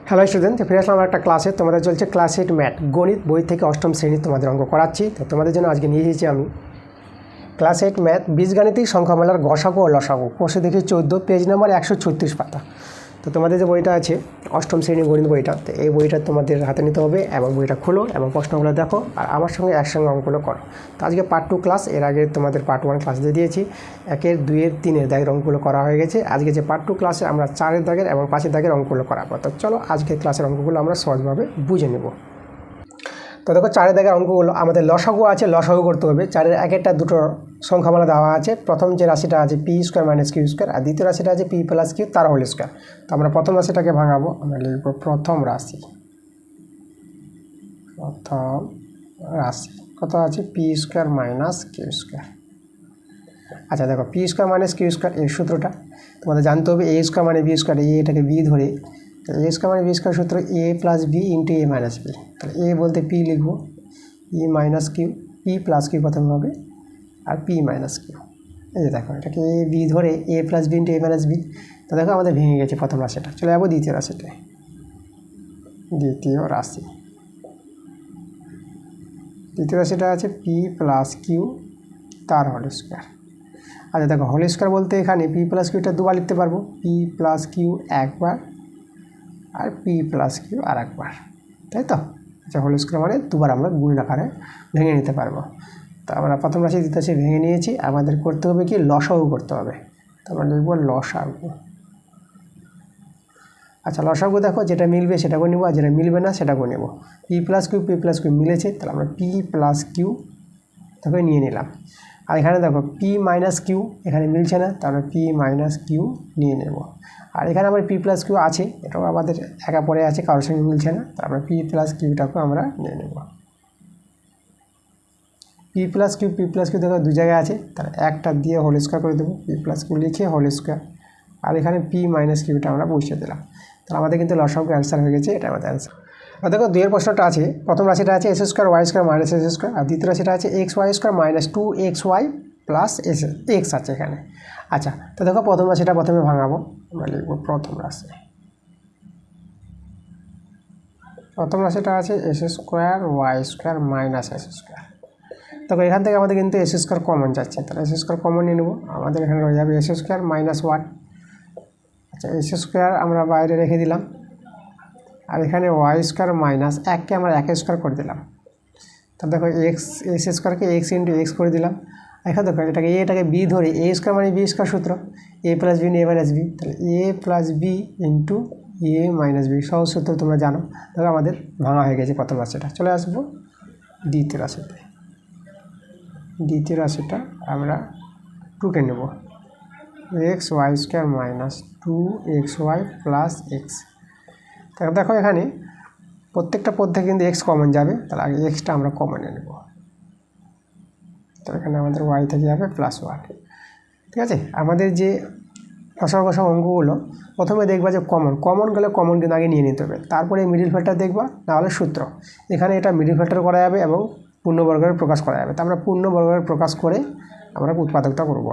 Hello student, ফিরে আসলাম একটা ক্লাসে। তোমাদের চলছে ক্লাস 8 ম্যাথ গণিত বই থেকে অষ্টম শ্রেণী তোমাদের অঙ্ক করাচ্ছি। তো তোমাদের জন্য আজকে নিয়ে এসেছি আমি ক্লাস 8 ম্যাথ বীজগাণিতিক সংখ্যামালার গসাগু ও লসাগু, কোর্সে দেখি 14, পেজ নাম্বার 136 পাতা। তো তোমাদের যে বইটা আছে অষ্টম শ্রেণী গণিত বইটা, তো এই বইটা তোমাদের হাতে নিতে হবে এবং বইটা খোলো এবং প্রশ্নগুলো দেখো আর আমার সঙ্গে একসঙ্গে অঙ্কগুলো করো। তো আজকে পার্ট 2 ক্লাস, এর আগে তোমাদের পার্ট 1 ক্লাস দিয়ে দিয়েছি। 1, 2, 3 দাগের অঙ্কগুলো করা হয়ে গেছে। আজকে যে পার্ট 2 ক্লাসে আমরা 4 দাগের এবং 5 দাগের অঙ্কগুলো করাবো। তো চলো আজকের ক্লাসের অঙ্কগুলো আমরা সহজভাবে বুঝে নেব। তো দেখো 4 দাগের অঙ্কগুলো আমাদের লসাগু আছে, লসাগু করতে হবে। 4-এর একটা দুটো সংখ্যামালা দেওয়া আছে। প্রথম যে রাশিটা আছে P square minus Q square, আর দ্বিতীয় রাশিটা আছে পি প্লাস কিউ তার হোল স্কোয়ার। তো আমরা প্রথম রাশিটাকে ভাঙাবো, আমরা লিখব প্রথম রাশি। প্রথম রাশি কত আছে? P square minus Q square. আচ্ছা দেখো, P square minus Q square এর সূত্রটা তোমাদের জানতে হবে। এ স্কোয়ার মানে বি স্কোয়ার, এটাকে বি ধরে এ স্কোয়ার মানে বি স্কোয়ার সূত্র A plus B into A minus B. তাহলে এ বলতে পি লিখবো, ই minus Q, P plus Q প্রথমে হবে আর পি মাইনাস কিউ। এই যে দেখো, এটাকে এ বি ধরে A plus B into A minus B. তো দেখো আমাদের ভেঙে গেছে প্রথম রাশিটা। চলে যাবো দ্বিতীয় রাশিটায়। দ্বিতীয় রাশিটা আছে পি প্লাস কিউ তার হোল স্কোয়ার। আচ্ছা দেখো, হোল স্কোয়ার বলতে এখানে পি প্লাস কিউটা দুবার লিখতে পারবো, পি প্লাস কিউ একবার আর পি প্লাস কিউ আর একবার, তাই তো? আচ্ছা, হোল স্কোয়ার মানে দুবার আমরা গুণ আকারে ভেঙে নিতে পারবো। তো আমরা প্রথম রাশি দ্বিতীয় রাশি ভেঙে নিয়েছি। আমাদের করতে হবে কি, লসাগু করতে হবে। তো আমরা লিখব লসাগু। আচ্ছা লসাগু দেখো, যেটা মিলবে সেটাকেও নেবো আর যেটা মিলবে না সেটাকেও নেবো। পি প্লাস কিউ মিলেছে, তাহলে আমরা পি প্লাস কিউ তাকে নিয়ে নিলাম। আর এখানে দেখো পি মাইনাস কিউ এখানে মিলছে না, তাহলে পি মাইনাস কিউ নিয়ে নেব। আর এখানে আমার পি প্লাস কিউ আছে, এটাও আমাদের একা পড়ে আছে, কারোর সঙ্গে মিলছে না, তাহলে আমরা পি প্লাস কিউটাকেও আমরা নিয়ে নেব। পি প্লাস কিউ দেখো দু জায়গায় আছে, তাহলে একটা দিয়ে হোল স্কোয়ার করে দেবো, পি প্লাস কিউ লিখে হোল স্কোয়ার। আর এখানে পি মাইনাস কিউটা আমরা বসিয়ে দিলাম। তাহলে আমাদের কিন্তু লসাগু অ্যান্সার হয়ে গেছে, এটা আমাদের অ্যান্সার। আর দেখো দুইয়ের প্রশ্নটা আছে, প্রথম রাশিটা আছে S square Y square minus S square, আর দ্বিতীয় রাশিটা আছে x Y square minus 2xy plus X আছে এখানে। আচ্ছা তো দেখো প্রথম রাশিটা প্রথমে ভাঙাবো, আমরা লিখবো প্রথম রাশিটা আছে S square Y square minus S square. দেখো এখান থেকে আমাদের কিন্তু এস স্কোয়ার কমন যাচ্ছে, তাহলে এস স্কোয়ার কমন নিয়ে নেবো। আমাদের এখানে রয়ে যাবে এস স্কোয়ার মাইনাস 1। আচ্ছা এস স্কোয়ার আমরা বাইরে রেখে দিলাম, আর এখানে ওয়াই স্কোয়ার মাইনাস 1কে আমরা 1 স্কোয়ার করে দিলাম। তাহলে দেখো এস স্কোয়ারকে এক্স ইন্টু এক্স করে দিলাম। এখানে দেখো এটাকে বি ধরে এ স্কোয়ার মানে বি স্কোয়ার সূত্র A plus b A minus B, তাহলে এ plus B into A minus B সহজ সূত্র তোমরা জানো। দেখো আমাদের ভাঙা হয়ে গেছে প্রথম রাশিটা। চলে আসবো দ্বিতীয় রাশিটা আমরা 2কে নেব, x Y square minus 2xy plus x. দেখো এখানে প্রত্যেকটা পদ থেকে কিন্তু এক্স কমন যাবে, তাহলে আগে এক্সটা আমরা কমনে নেব। তো এখানে আমাদের ওয়াই থেকে যাবে প্লাস 1। ঠিক আছে, আমাদের যে লসাগু অঙ্কগুলো প্রথমে দেখবা যে কমন গেলে কমন কিন্তু আগে নিয়ে নিতে হবে, তারপরে মিডিল ফ্যাক্টর দেখবা, নাহলে সূত্র। এখানে এটা মিডিল ফ্যাক্টর করা যাবে এবং পূর্ণবর্গের প্রকাশ করা যাবে। তো আমরা পূর্ণবর্গের প্রকাশ করে আমরা উৎপাদকটা করব।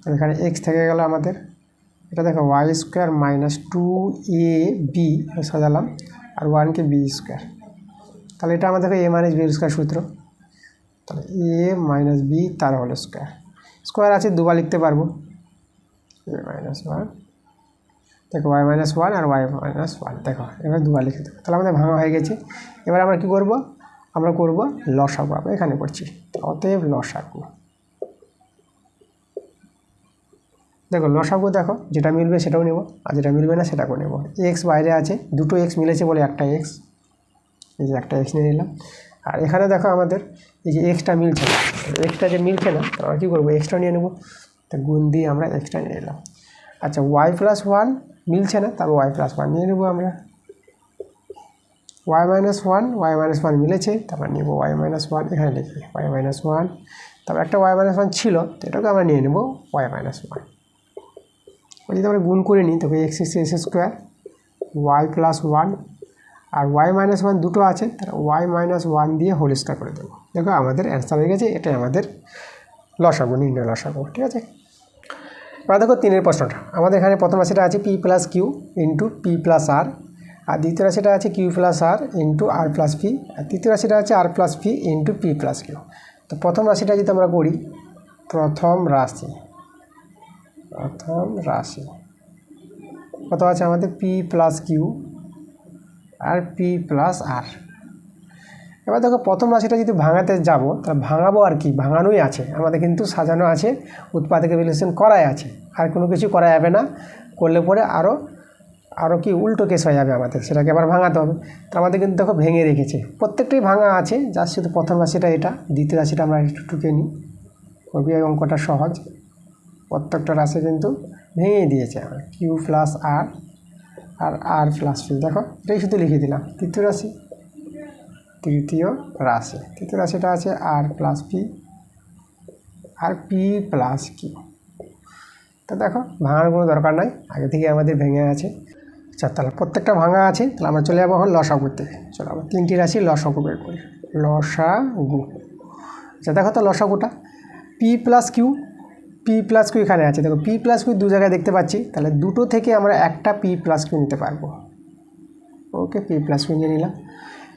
তো এখানে এক্স থেকে গেল আমাদের, এটা দেখো ওয়াই স্কোয়ার মাইনাস 2ab সাজালাম আর 1কে বি স্কোয়ার। তাহলে এটা আমাদের এ মাইনাস বি স্কোয়ার সূত্র, তাহলে এ মাইনাস বি তার হোল স্কোয়ার আছে দুবার লিখতে পারবো, এ মাইনাস 1 দেখো ওয়াই মাইনাস 1 আর ওয়াই মাইনাস 1 দেখো এবার দুবার লিখে দেবো। তাহলে আমাদের ভাঙা হয়ে গেছে। এবার আমরা কী করব, আমরা করব লসাগু। আমরা এখানে করছি, অতএব লসাগু। দেখো লসাগু দেখো যেটা মিলবে সেটাও নেব আর যেটা মিলবে না সেটাকেও নেব। এক্স বাইরে আছে, দুটো এক্স মিলেছে বলে একটা এক্স, এই যে একটা এক্স নিয়ে নিলাম। আর এখানে দেখো আমাদের এই যে এক্সটা মিলছে না, এক্সটা যে মিলছে না আমরা কী করবো, এক্সটা নিয়ে নেবো। তা গুণ দিয়ে আমরা এক্সটা নিয়ে নিলাম। আচ্ছা ওয়াই প্লাস 1 মিলছে না, তারপর ওয়াই প্লাস 1 নিয়ে নেবো আমরা। ওয়াই মাইনাস 1 মিলেছে, তারপর নেব ওয়াই মাইনাস 1, এখানে লিখি ওয়াই মাইনাস 1। তারপর একটা ওয়াই মাইনাস 1 ছিল, তো এটাকে আমরা নিয়ে নেব ওয়াই মাইনাস 1। যদি আমরা গুণ করে নিই তবে এক্স স্কোয়ার ওয়াই প্লাস 1 আর ওয়াই মাইনাস 1 দুটো আছে, তাহলে ওয়াই মাইনাস 1 দিয়ে হোল স্কোয়ার করে দেবো। দেখো আমাদের অ্যান্সার হয়ে গেছে, এটাই আমাদের লসাগু, নির্ণয় লসাগু। ঠিক আছে, এবার দেখো 3-এর প্রশ্নটা। আমাদের এখানে প্রথম রাশিটা আছে P plus Q into P plus R, আর দ্বিতীয় রাশিটা আছে Q plus R into R plus P, আর তৃতীয় রাশিটা আছে R plus P into P plus Q. তো প্রথম রাশিটা যদি আমরা করি, প্রথম রাশি কত আছে আমাদের, P plus Q R P plus আর। এবার দেখো প্রথম রাশিটা যদি ভাঙাতে যাব, তাহলে ভাঙাবো আর কি, ভাঙানোই আছে আমাদের, কিন্তু সাজানো আছে, উৎপাদক রিলেশন করাই আছে, আর কোনো কিছু করা যাবে না। করলে পরে আরও কি উল্টো কেস হয়ে যাবে আমাদের, সেটাকে আবার ভাঙাতে হবে। তো আমাদের কিন্তু দেখো ভেঙে রেখেছে, প্রত্যেকটাই ভাঙা আছে, যার শুধু প্রথম রাশিটা এটা, দ্বিতীয় রাশিটা আমরা একটু টুকে নিই, খুবই অঙ্কটা সহজ। প্রত্যেকটা রাশি কিন্তু ভেঙেই দিয়েছে আমরা, কিউ প্লাস আর আর আর প্লাস পি। দেখো এটাই শুধু লিখে দিলাম। তৃতীয় রাশিটা আছে আর প্লাস পি আর পি প্লাস কিউ। তো দেখো ভাঙার কোনো দরকার নাই, আগে থেকে আমাদের ভেঙে আছে। আচ্ছা, তাহলে প্রত্যেকটা ভাঙা আছে, তাহলে আমরা চলে যাবো এখন লসাগু করতে। চলো আমরা তিনটি রাশি লসাগু বের করি। লসাগু, আচ্ছা দেখো তো লসাগুটা পি প্লাস কিউ এখানে আছে। দেখো পি প্লাস কিউ দু জায়গায় দেখতে পাচ্ছি, তাহলে দুটো থেকে আমরা একটা পি প্লাস কিউ নিতে পারবো। ওকে, পি প্লাস কিউ নিয়ে নিলাম।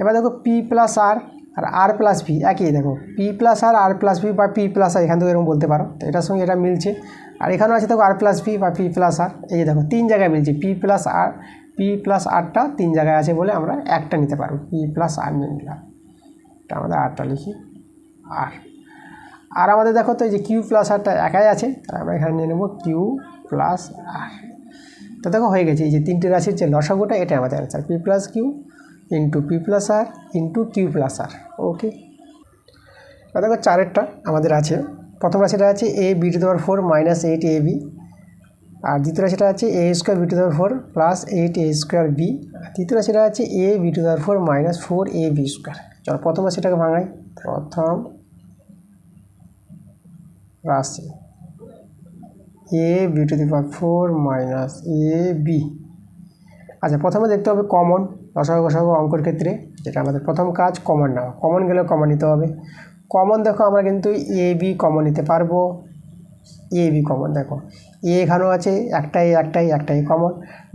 এবার দেখো পি প্লাস আর আর আর প্লাস পি একই, দেখো পি প্লাস আর প্লাস পি বা পি প্লাস আর, এখান থেকে এরকম বলতে পারো। তো এটার সঙ্গে এটা মিলছে, আর এখানেও আছে দেখো আর প্লাস পি বা পি প্লাস আর, এই দেখো তিন জায়গায় মিলছে। পি প্লাস আরটা তিন জায়গায় আছে বলে আমরা একটা নিতে পারবো, পি প্লাস আর নিয়ে নিলাম। এটা আমাদের আরটা লিখি, আর আমাদের দেখো তো এই যে কিউ প্লাস আরটা একাই আছে, তাহলে আমরা এখানে নিয়ে নেবো কিউ প্লাস আর। তো দেখো হয়ে গেছে, এই যে তিনটে রাশির যে লসাগুটা, এটা আমাদের answer, P plus Q into P plus R into Q plus R. Okay, এবার দেখো চারেরটা আমাদের আছে, প্রথম রাশিটা আছে A B to the power 4 minus 8 A B, আর দ্বিতীয় রাশিটা আছে এ square B to the power 4 plus 8 A square B, আর তৃতীয় রাশিটা আছে A B to the power 4 minus 4 A B square. চলো প্রথম রাশিটাকে ভাঙাই। প্রথম রাশি A B to the power 4 minus A B. আচ্ছা, প্রথমে দেখতে হবে কমন, লসাগু অঙ্কের ক্ষেত্রে যেটা আমাদের প্রথম কাজ, কমন নেওয়া। কমন গেলে কমন নিতে হবে। কমন দেখো আমরা কিন্তু এ বি কমন নিতে পারবো, এ বি কমন। দেখো এ এখানেও আছে, একটাই কমন,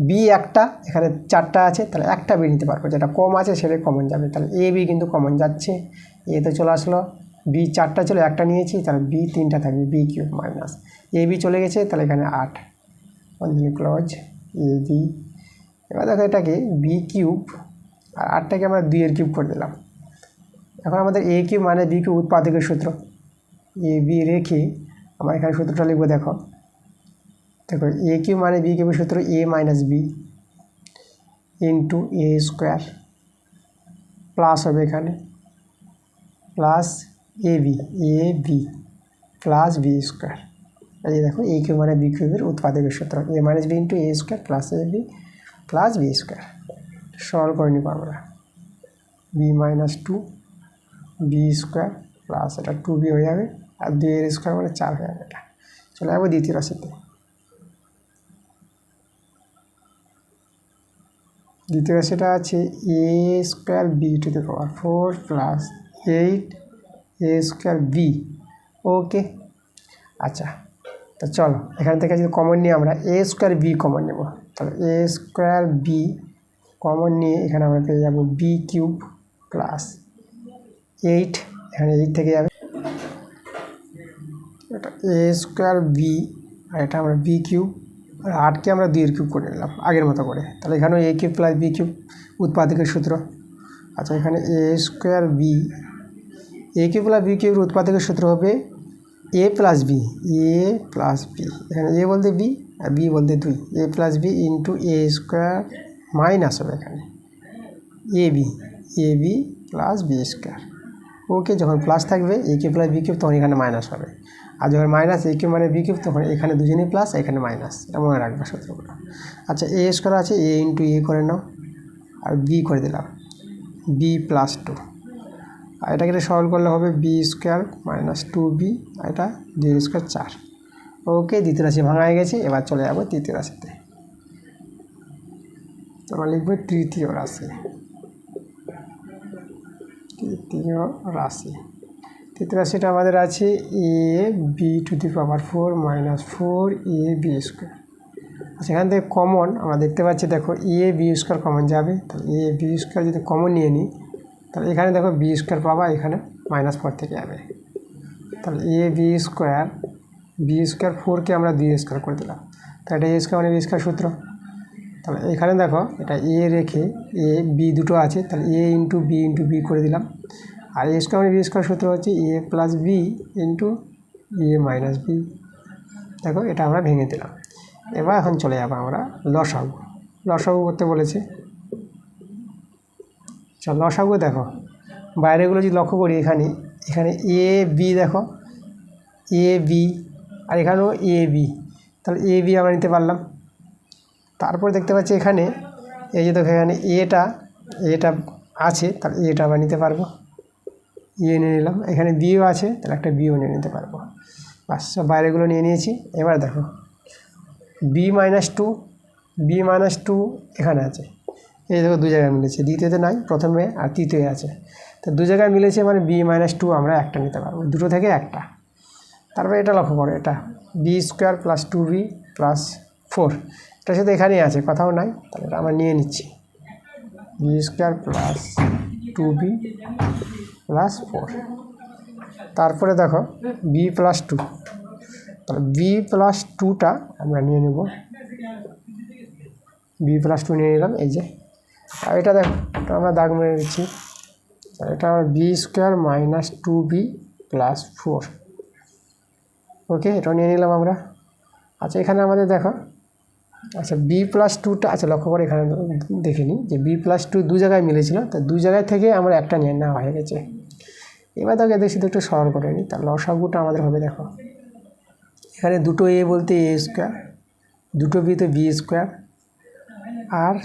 বি একটা, এখানে চারটা আছে, তাহলে একটা বি নিতে পারবো, যেটা কম আছে সেটাই কমন যাবে। তাহলে এ বি কিন্তু কমন যাচ্ছে, এ তো চলে আসলো, বি চারটা ছিল, একটা নিয়েছি, তাহলে বি তিনটা থাকবে, B cube minus A B চলে গেছে, তাহলে এখানে 8 ক্লোজ এ বি। এবার দেখো এটাকে বি কিউব আর 8টাকে আমরা 2 এর কিউব করে দিলাম। এখন আমাদের এ কিউব মানে বি কিউব উৎপাদকের সূত্র, এ বি রেখে আমরা এখানে সূত্রটা লিখবো। দেখো এ কিউব মানে বি কিউবের সূত্র A minus B into A square, plus হবে এখানে plus A B plus B square. এই দেখো এ কিউব মানে বি কিউবের উৎপাদকের সূত্র, A minus B into A square plus A B plus B square. Solve করে নিব আমরা, B minus 2 B square plus এটা 2b হয়ে যাবে, আর 2 এর স্কোয়ার মানে 4 হয়ে যাবে। এটা চলে যাবো দ্বিতীয় রাশিতে। দ্বিতীয় রাশিটা আছে এ square B to the power 4 plus 8 A square B. Okay, আচ্ছা তো চলো এখান থেকে যদি কমন নিয়ে আমরা এ স্কোয়ার বি কমন নেব, তাহলে এ স্কোয়ার বি কমন নিয়ে এখানে আমরা পেয়ে যাবো বি কিউব প্লাস 8, এখানে 8 থেকে যাবে, এটা এ স্কোয়ার বি আর এটা আমরা বি কিউব, আর 8কে আমরা 2 এর কিউব করে নিলাম আগের মতো করে। তাহলে এখানেও এ কিউব প্লাস বি কিউব উৎপাদকের সূত্র। আচ্ছা, এখানে এ স্কোয়ার বি, এ কিউব প্লাস বি কিউবের উৎপাদকের সূত্র হবে এ প্লাস বি, এখানে এ বলতে বি আর বি বলতে 2, এ plus B into A square minus হবে এখানে এ বি প্লাস বি স্কোয়ার। ওকে, যখন প্লাস থাকবে এ কিউব প্লাস বি কিউব তখন এখানে মাইনাস হবে, আর যখন মাইনাস এ কিউব মানে বি কিউব তখন এখানে দুজনেই প্লাস, এখানে মাইনাস, এটা মনে রাখবে সূত্রগুলো। আচ্ছা, এ স্কোয়ার আছে, এ ইন্টু এ করে নাও, আর বি করে দিলাম বি প্লাস 2, আর এটাকে সলভ করলে হবে বি স্কোয়ার মাইনাস 2b, আর এটা 2 স্কোয়ার 4। ওকে, দ্বিতীয় রাশি ভাঙা হয়ে গেছে। এবার চলে যাবো তৃতীয় রাশিতে। আমরা লিখবো তৃতীয় রাশি। তৃতীয় রাশিটা আমাদের আছে A B to the power 4 minus 4 A B square. সেখান থেকে কমন আমরা দেখতে পাচ্ছি, দেখো এ বি স্কোয়ার কমন যাবে। তাহলে এ বি স্কোয়ার যদি কমন নিয়ে নিই, তাহলে এখানে দেখো বি স্কোয়ার পাবা, এখানে -4 থেকে যাবে। তাহলে এ বি স্কোয়ার 4কে আমরা 2 স্কোয়ার করে দিলাম। তাহলে এটা এ স্কোয়ার মানে বি স্কোয়ার সূত্র। তাহলে এখানে দেখো এটা এ রেখে এ বি দুটো আছে, তাহলে এ ইন্টু বি করে দিলাম। আর এ স্কোয়ার মানে বি স্কোয়ার সূত্র হচ্ছে a plus B into A minus B. দেখো এটা আমরা ভেঙে দিলাম। এবার এখন চলে যাবো আমরা লসাগু করতে বলেছে। চল লসাগু দেখো বাইরেগুলো যদি লক্ষ্য করি, এখানে এ বি দেখো এ বি, আর এখানেও এ বি। তাহলে এ বি আমরা নিতে পারলাম। তারপর দেখতে পাচ্ছি এখানে এই যে দেখো এখানে এটা আছে, তাহলে এটা আমরা নিতে পারবো, নিয়ে নিলাম। এখানে বিও আছে, তাহলে একটা বিও নিয়ে নিতে পারবো। বাস, সব বাইরেগুলো নিয়ে নিয়েছি। এবার দেখো b-2 এখানে আছে, এই দেখো 2 জায়গায় মিলেছে, দ্বিতীয়তে নাই, প্রথমে আর তৃতীয় আছে। তো 2 জায়গায় মিলেছে মানে b-2 আমরা একটা নিতে পারবো, দুটো থেকে একটা। তারপরে এটা লক্ষ্য করো, এটা B square plus 2b plus 4, এটার সাথে এখানেই আছে, কথাও নাই। তাহলে এটা আমরা নিয়ে নিচ্ছি, B square plus 2b plus 4। তারপরে দেখো b+2, তাহলে b+2টা আমরা নিয়ে নেব, b+2 নিয়ে নিলাম। এই যে, আর এটা দেখো এটা আমরা দাগ মেরে দিচ্ছি, এটা আমার b square minus 2b plus 4। Okay, এটাও নিয়ে নিলাম আমরা। আচ্ছা এখানে আমাদের দেখো, আচ্ছা b+2টা, আচ্ছা লক্ষ্য করে এখানে দেখে নিই যে b+2 2 জায়গায় মিলেছিল, তো 2 জায়গায় থেকে আমরা একটা নিয়ে নেওয়া হয়ে গেছে। এবার দেখো এদের সাথে একটু সরল করে নিই, তার লসাগুটা আমাদের হবে দেখো এখানে দুটো এ বলতে এ স্কোয়ার, দুটো বিতে বি স্কোয়ার, আর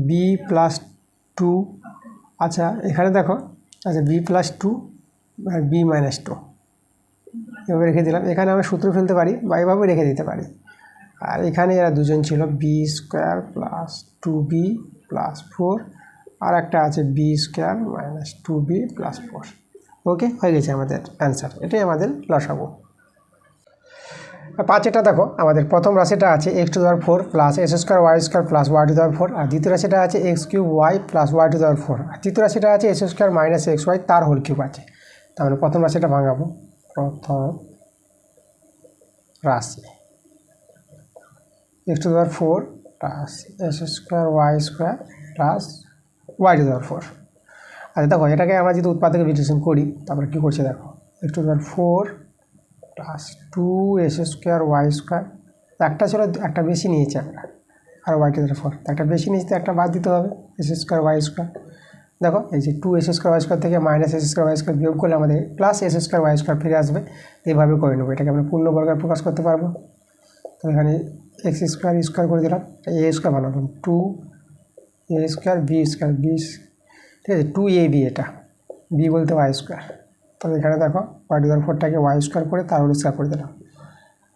b+2। আচ্ছা এখানে দেখো, আচ্ছা b+2 আর b-2 এভাবে রেখে দিলাম। এখানে আমরা সূত্র ফেলতে পারি বা এভাবে রেখে দিতে পারি। আর এখানে এরা দুজন ছিল b square plus 2b plus 4, আর একটা আছে b square minus 2b plus 4। Okay, হয়ে গেছে আমাদের অ্যান্সার, এটাই আমাদের লসাগু। 5 দেখো আমাদের প্রথম রাশিটা আছে x⁴ plus s² y² plus y⁴, আর দ্বিতীয় রাশিটা আছে x³ y প্লাস y⁴, আর তৃতীয় রাশিটা আছে s² মাইনাস xy তার হোল কিউব আছে। তাহলে প্রথম রাশিটা ভাঙাবো, প্রথম রাশি x⁴ plus s² y² plus y⁴। আচ্ছা দেখো এটাকে আমরা যদি উৎপাদকে বিশ্লেষণ করি, তারপরে কী করছে দেখো, x⁴ প্লাস 2s² y², একটা ছিল একটা বেশি নিয়েছি আমরা, আর y⁴, একটা বেশি নিয়েছি, একটা বাদ দিতে হবে, s² y²। দেখো এই যে 2s² y² থেকে মাইনাস s² y² বিয়োগ করলে আমাদের প্লাস s² y² ফিরে আসবে। এইভাবে করে নেবো, এটাকে আমরা পূর্ণবর্গে প্রকাশ করতে পারবো। তো এখানে x² করে দিলাম, a² বানালাম, 2a² b², ঠিক আছে, 2ab, এটা b বলতে y²। তাহলে এখানে দেখো y⁴টাকে y² করে তার হোল স্কয়ার করে দিলাম,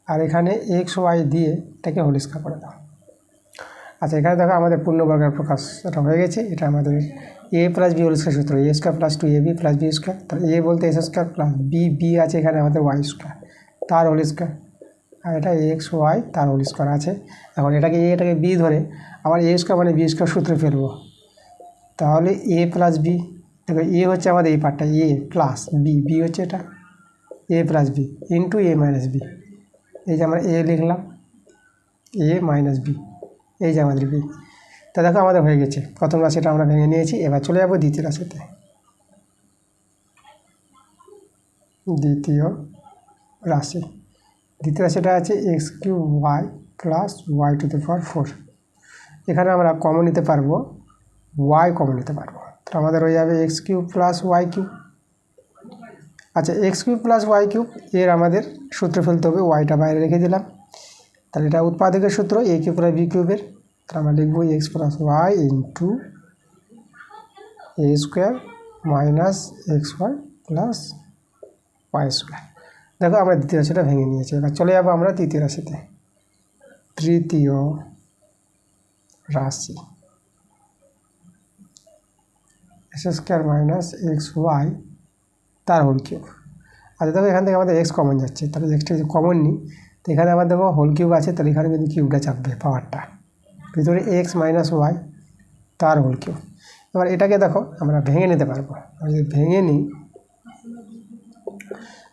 আর এখানে xy দিয়ে এটাকে হোল স্কয়ার করে দাও। আচ্ছা এখানে দেখো আমাদের পূর্ণবর্গের প্রকাশ এটা হয়ে গেছে। এটা আমাদের a plus b whole square সূত্র, a² plus 2ab plus b²। তাহলে a বলতে s² প্লাস b আছে এখানে আমাদের y² তার হোল স্কয়ার, আর এটা xy তার হোল স্কয়ার আছে। এখন এটাকে b ধরে আবার a² মানে b² সূত্রে ফেলবো, তাহলে a প্লাস বি, দেখো এ হচ্ছে আমাদের এই পার্টটা, এ প্লাস বি হচ্ছে এটা a plus B into A minus B. এই যে আমরা এ লিখলাম, এ মাইনাস বি, এই যে আমাদের বি। তা দেখো আমাদের হয়ে গেছে, প্রথম রাশিটা আমরা ভেঙে নিয়েছি। এবার চলে যাবো দ্বিতীয় রাশিতে। দ্বিতীয় রাশিটা আছে x³ y প্লাস y⁴। এখানে আমরা কমন নিতে পারবো, y কমন নিতে পারবো, তো আমাদের হয়ে যাবে x³ প্লাস y³। আচ্ছা x³ প্লাস y³ এর আমাদের সূত্র ফেলতে হবে, ওয়াইটা বাইরে রেখে দিলাম। তাহলে এটা উৎপাদকের সূত্র a³ প্লাস b³ তাহলে আমরা লিখবো x plus y into a² minus xy plus y²। দেখো আমরা দ্বিতীয় রাশিটা ভেঙে নিয়েছি। এবার চলে যাবো আমরা তৃতীয় রাশিতে। তৃতীয় রাশি s² মাইনাস xy তার হোল কিউব। আচ্ছা দেখো এখান থেকে আমাদের x কমন যাচ্ছে, তাহলে এক্সটা যদি কমন নিই, তো এখানে আবার দেখো হোল কিউব আছে, তাহলে এখানে কিন্তু কিউবটা চাপবে পাওয়ারটা, ভিতরে এক্স মাইনাস ওয়াই তার হোল কিউব। এবার এটাকে দেখো আমরা ভেঙে নিতে পারবো, আর যদি ভেঙে নিই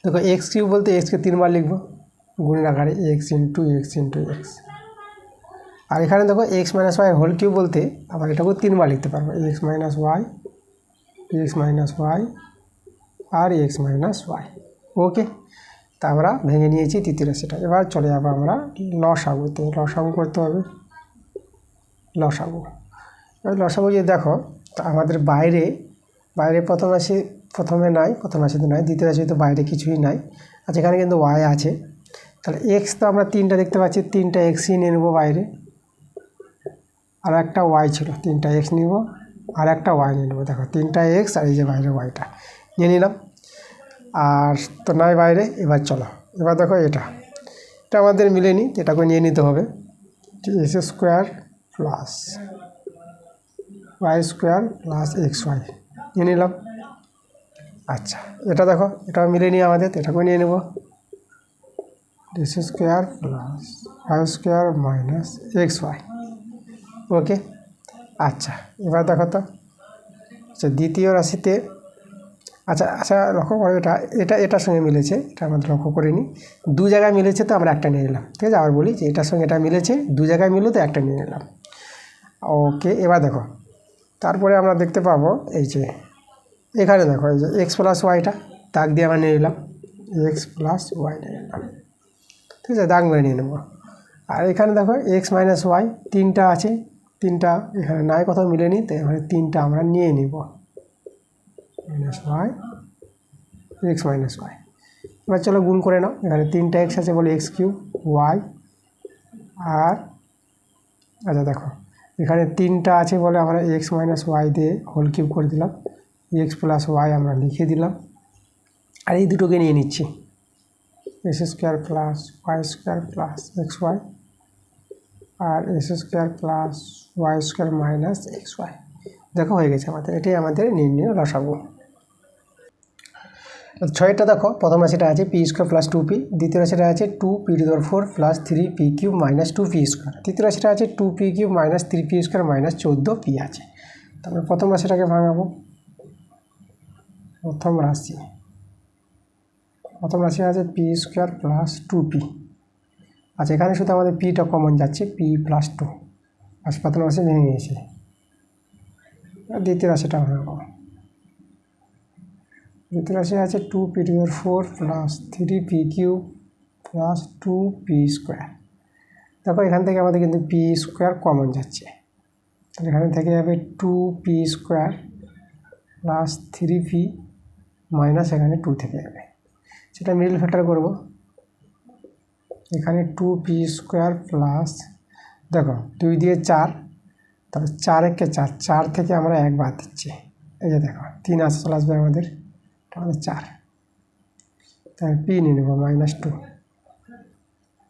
দেখো এক্স কিউব বলতে এক্সকে 3বার লিখবো গুণের আকারে, X into X into X. আর এখানে দেখো x minus Y whole cube বলতে আবার এটাকেও 3বার লিখতে পারবো, এক্স মাইনাস ওয়াই আর এক্স মাইনাস ওয়াই। ওকে, তা আমরা ভেঙে নিয়েছি তৃতীয় রাশিটা। এবার চলে যাবো আমরা লসাগুতে, লসাগু করতে হবে। লসাগু, এবার লসাগু যদি দেখো তো আমাদের বাইরে প্রথম রাশি প্রথমে নাই, প্রথম রাশিতে নাই, দ্বিতীয় রাশি তো বাইরে কিছুই নাই। আচ্ছা এখানে কিন্তু ওয়াই আছে, তাহলে এক্স তো আমরা 3টা দেখতে পাচ্ছি, 3টা এক্সই নিয়ে নেবো বাইরে, আর একটা ওয়াই ছিল, 3টা এক্স নিব আর একটা ওয়াই নিয়ে নেবো। দেখো 3টা এক্স আর এই যে বাইরে ওয়াইটা নিয়ে নিলাম, আর তো নাই বাইরে। এবার চলো, এবার দেখো এটা আমাদের মিলেনি, এটাকে নিয়ে নিতে হবে, x square plus Y square plus x y নিয়ে নিলাম। আচ্ছা এটা দেখো এটাও মিলেনি আমাদের, এটাকেও নিয়ে নেব, X square plus Y square minus X Y. Okay, আচ্ছা এবার দেখো তো, আচ্ছা দ্বিতীয় রাশিতে, আচ্ছা লক্ষ্য করো এটার সঙ্গে মিলেছে, এটা আমাদের লক্ষ্য করিনি, 2 জায়গায় মিলেছে তো আমরা একটা নিয়ে নিলাম। ঠিক আছে, আবার বলি যে এটার সঙ্গে এটা মিলেছে, 2 জায়গায় মিললো তো একটা নিয়ে নিলাম। ওকে, এবার দেখো তারপরে আমরা দেখতে পাবো এই যে এখানে দেখো এই যে এক্স প্লাস ওয়াইটা দাগ দিয়ে আমরা নিয়ে নিলাম, এক্স প্লাস ওয়াই নিয়ে নিলাম। ঠিক আছে, দাগ মেরে নিয়ে নেবো। আর এখানে দেখো এক্স মাইনাস ওয়াই 3টা আছে, 3টা এখানে নাই, কোথাও মিলেনি, তো এখানে 3টা আমরা নিয়ে নিব, minus y x minus y. এবার চলো গুণ করে নাও, এখানে 3টা এক্স আছে বলে এক্স কিউব ওয়াই, আর আচ্ছা দেখো এখানে 3টা আছে বলে আমরা এক্স মাইনাস ওয়াই দিয়ে হোল কিউব করে দিলাম, এক্স প্লাস ওয়াই আমরা লিখে দিলাম। আর এই দুটোকে নিয়ে নিচ্ছি, X square plus Y square plus x Y, আর X square plus Y square minus X Y. দেখো হয়ে গেছে আমাদের, এটাই আমাদের নির্ণয় লসাগু। 6টা দেখো, প্রথম রাশিটা আছে পি স্কোয়ার প্লাস 2p, দ্বিতীয় রাশিটা আছে 2p⁴ plus 3p³ minus 2p square, তৃতীয় রাশিটা আছে 2p³ minus 3p square minus 14p আছে। তারপরে প্রথম রাশিটাকে ভাঙাবো, প্রথম রাশি আছে পি স্কোয়ার প্লাস 2p। আচ্ছা এখানে শুধু আমাদের পিটা কমন যাচ্ছে, p প্লাস 2, আজ প্রথম রাশি ভেঙে গিয়েছে। দ্বিতীয় রাশিটা ভাঙাবো, দ্বিতীয় রাশি আছে 2p⁴ plus 3p³ plus 2p square. দেখো এখান থেকে আমাদের কিন্তু p স্কোয়ার কমন যাচ্ছে, তাহলে এখানে থেকে যাবে 2p square plus 3p minus এখানে 2 থেকে যাবে, সেটা মিডল ফ্যাক্টর করব। এখানে 2p স্কোয়ার প্লাস দেখো 2 দিয়ে 4, তাহলে 4 একে 4, 4 থেকে আমরা 1 বাদ দিচ্ছি, এই যে দেখো 3 আসে চলে আসবে আমাদের, তাহলে 4, তাহলে পি নিয়ে নেব মাইনাস 2,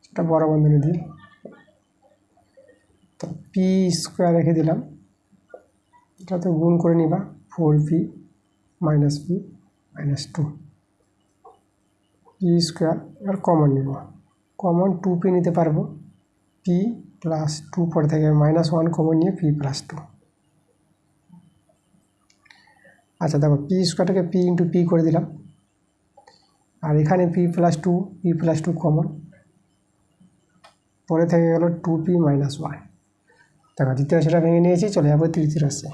সেটা বড় বন্ধনী দিই, তো পি স্কোয়ার রেখে দিলাম, এটাতে গুণ করে নিবা 4p minus p minus 2 P square. এবার কমন নিব, কমন 2p নিতে পারবো, p প্লাস 2 পরে থেকে -1 কমন নিয়ে p প্লাস 2। আচ্ছা দেখো পি স্কোয়ারটাকে p ইন্টু p করে দিলাম, আর এখানে p প্লাস 2 কমন, পরে থেকে গেল 2p মাইনাস 1। দেখো দ্বিতীয় রাশিটা ভেঙে নিয়েছি, চলে যাবো তৃতীয় রাশি।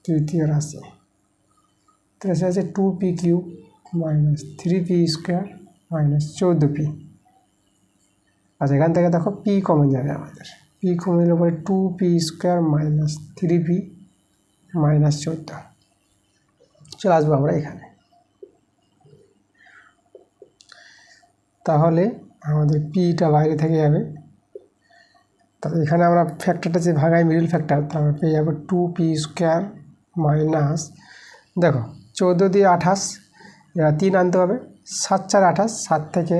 তৃতীয় রাশি আছে 2p³ minus 3p square minus 14p। আচ্ছা এখান থেকে দেখো p কমন যাবে আমাদের, p কমন গেলে পরে 2p square minus 3p minus 14 চলে আসবো আমরা এখানে। তাহলে আমাদের পিটা বাইরে থেকে যাবে, তাহলে এখানে আমরা ফ্যাক্টরটা যে ভাগাই মিডল ফ্যাক্টর, তাহলে পেয়ে যাবো 2p স্কোয়ার মাইনাস, দেখো 14 দিয়ে 28, এবার 3 আনতে হবে, 7 4 28, 7 থেকে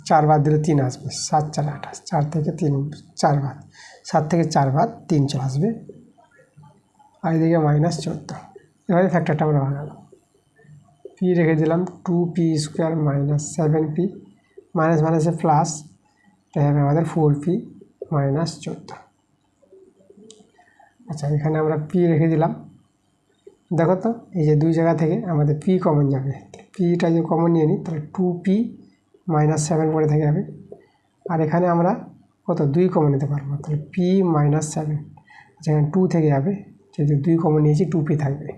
4 বাদ দিলে 3 আসবে, 7 4 28, 4 থেকে 3 4 বাদ, 7 থেকে 4 বাদ 3 চলে আসবে, আর এদিকে মাইনাস 14। এবারে ফ্যাক্টরটা আমরা ভাঙালাম, পি রেখে দিলাম 2p square minus 7p minus মাইনাসে প্লাস, তাই হবে আমাদের 4p মাইনাস 14। আচ্ছা এখানে আমরা পি রেখে দিলাম। দেখো তো এই যে দুই জায়গা থেকে আমাদের পি কমন যাবে, পিটা যে কমন নিয়ে নিই তাহলে 2p মাইনাস 7 পরে থেকে যাবে। আর এখানে আমরা কত 2 কমন নিতে পারবো, তাহলে p মাইনাস 7 যেখানে 2 থেকে যাবে, যেহেতু 2 কমন নিয়েছি 2p থাকবে।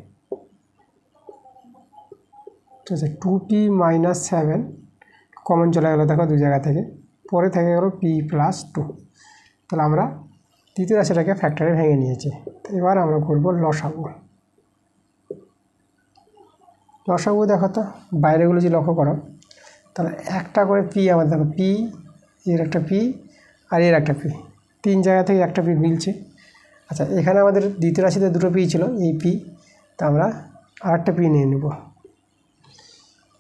ঠিক আছে, 2p মাইনাস 7 কমন চলে গেলো দেখো দুই জায়গা থেকে, পরে থেকে গেলো p প্লাস 2। তাহলে আমরা তৃতীয় রাশিটাকে ফ্যাক্টরে ভেঙে নিয়েছি। এবার আমরা করব লসাগু। লসাগু দেখো তো বাইরেগুলো যে লক্ষ্য করো, তাহলে একটা করে পি আমাদের দেখো, পি এর একটা পি আর এর একটা পি, তিন জায়গা থেকে একটা পি মিলছে। আচ্ছা এখানে আমাদের দ্বিতীয় রাশিতে দুটো পি ছিল, এই পি, তা আমরা আরেকটা পি নিয়ে নেব।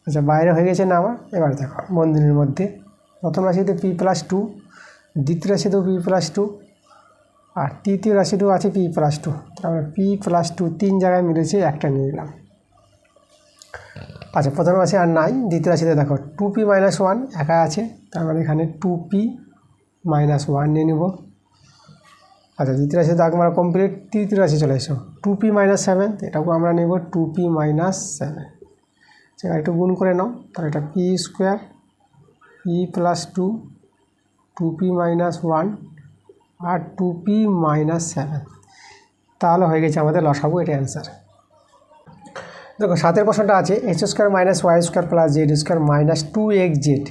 আচ্ছা বাইরে হয়ে গেছে না আমার। এবার দেখো বন্ধনীর মধ্যে প্রথম রাশিতে পি প্লাস 2, দ্বিতীয় রাশিতেও পি প্লাস 2, আর তৃতীয় রাশিটাও আছে পি প্লাস 2। তাহলে আমরা পি প্লাস 2 তিন জায়গায় মিলেছে, একটা নিয়ে নিলাম। আচ্ছা প্রথম রাশি আর নাই, দ্বিতীয় রাশিতে দেখো 2p মাইনাস 1 একা আছে, তার মানে এখানে 2p মাইনাস 1 নিয়ে নেব। আচ্ছা দ্বিতীয় রাশি তো আমরা কমপ্লিট, তৃতীয় রাশি চলে এসো 2p মাইনাস 7, এটাকেও আমরা নেব 2p মাইনাস 7। সেটা একটু গুণ করে নাও, তাহলে এটা p square p plus 2 2p minus 1 আর 2p মাইনাস 7। তাহলে হয়ে গেছে আমাদের লসাগু, এটা অ্যান্সার। দেখো সাতের প্রশ্নটা আছে x square minus y square plus Z square minus 2xz।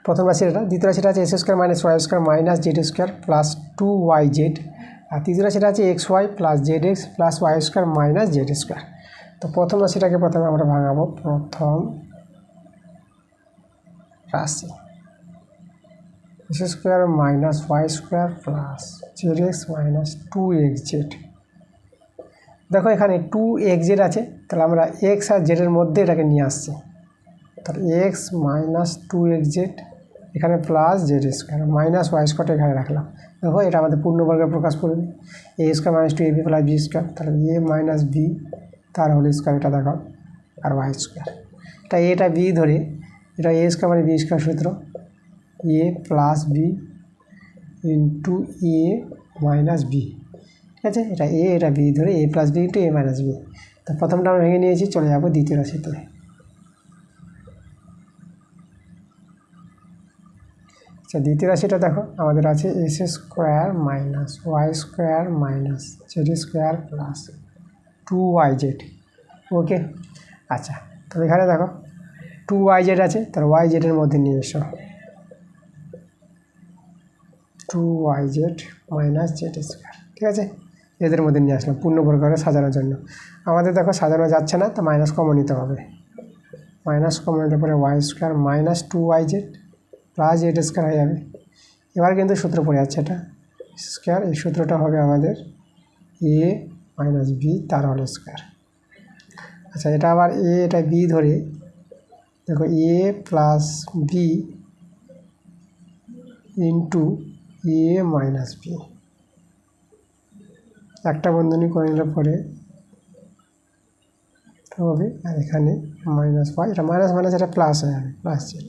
প্রথম রাশি এটা, দ্বিতীয় রাশিটা আছে x square minus y square minus z square plus 2yz, আর তৃতীয় রাশিটা আছে x y plus z x plus Y square minus z square. তো প্রথম রাশিটাকে প্রথমে আমরা ভাঙাবো। প্রথম রাশি x square minus y square plus z x minus 2xz। দেখো এখানে 2xz আছে, তাহলে আমরা এক্স আর জেডের মধ্যে এটাকে নিয়ে আসছি, তাহলে এক্স মাইনাস 2xz এখানে প্লাস জেড স্কোয়ার মাইনাস ওয়াই স্কোয়ারটা এখানে রাখলাম। দেখো এটা আমাদের পূর্ণবর্গের প্রকাশ করবে, A square minus 2ab plus B square, তাহলে এ মাইনাস বি তার হোল স্কোয়ার, এটা দেখো, আর ওয়াই স্কোয়ার। এটা বি ধরে, এটা এ স্কোয়ার মানে বি স্কোয়ার সূত্র, A plus B into A minus B. ঠিক আছে, এটা এ এটা বি ধরে A plus B into A minus B. তো প্রথমটা আমরা ভেঙে নিয়েছি, চলে যাবো দ্বিতীয় রাশিতে। আচ্ছা দ্বিতীয় রাশিটা দেখো আমাদের আছে S square minus y square minus z square plus 2yz। Okay আচ্ছা, তাহলে এখানে দেখো 2yz আছে, তাহলে yz এর মধ্যে নিয়ে এসো, 2yz মাইনাস জেড স্কোয়ার। ঠিক আছে, এদের মধ্যে নিয়ে আসলাম পূর্ণবর্গরে সাজানোর জন্য। আমাদের দেখো সাজানো যাচ্ছে না, তো মাইনাস কমন নিতে হবে। মাইনাস কমন নিতে পরে y square minus 2yz plus Z square হয়ে যাবে। এবার কিন্তু সূত্র পড়ে যাচ্ছে, এটা স্কোয়ার, এই সূত্রটা হবে আমাদের এ মাইনাস বি তার হোল স্কোয়ার। আচ্ছা এটা আবার এ এটা বি ধরে, দেখো এ plus B into A minus B, একটা বন্ধনী করে নিলে পরে হবে, আর এখানে মাইনাস ওয়াই, এটা মাইনাস মাইনাস এটা প্লাস হয়ে যাবে, প্লাস জেড।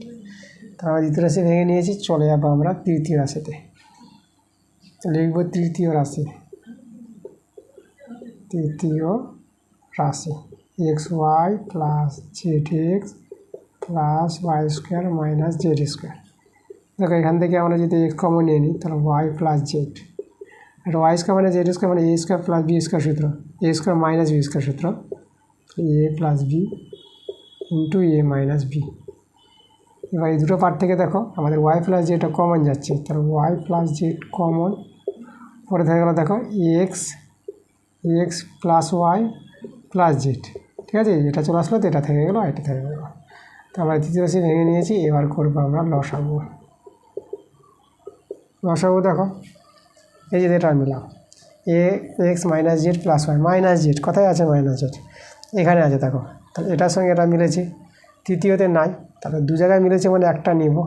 তারপর দ্বিতীয় রাশি ভেঙে নিয়েছি, চলে যাবো আমরা তৃতীয় রাশিতে। লিখব তৃতীয় রাশি, তৃতীয় রাশি x y plus z x plus Y square minus z square. দেখো এখান থেকে আমরা যদি এক্স কমন নিয়ে নিই, তাহলে ওয়াই প্লাস জেড, আর ওয়াই স্কোয়ার মানে জেড স্কোয়ার মানে এ স্কোয়ার প্লাস বি স্কোয়ার সূত্র, a square minus b square সূত্র, A plus B into A minus B. এবার এই দুটো পার্ট থেকে দেখো আমাদের ওয়াই প্লাস জেডটা কমন যাচ্ছে, তাহলে ওয়াই প্লাস জেড কমন, পরে থেকে গেলো দেখো x x plus y plus z. ঠিক আছে, এটা চলে আসলো, তো এটা থেকে গেলো, এটা থেকে গেলো। তো আমরা তৃতীয় রাশি ভেঙে নিয়েছি, এবার করবো আমরা লসাগু। লসাগু দেখো এই যে এটা মিলাম, A X minus Z plus Y, minus Z কোথায় আছে, মাইনাস জেড এখানে আছে দেখো, তাহলে এটার সঙ্গে এটা মিলেছে, তৃতীয়তে নাই, তাহলে দু জায়গায় মিলেছে মানে একটা নিব,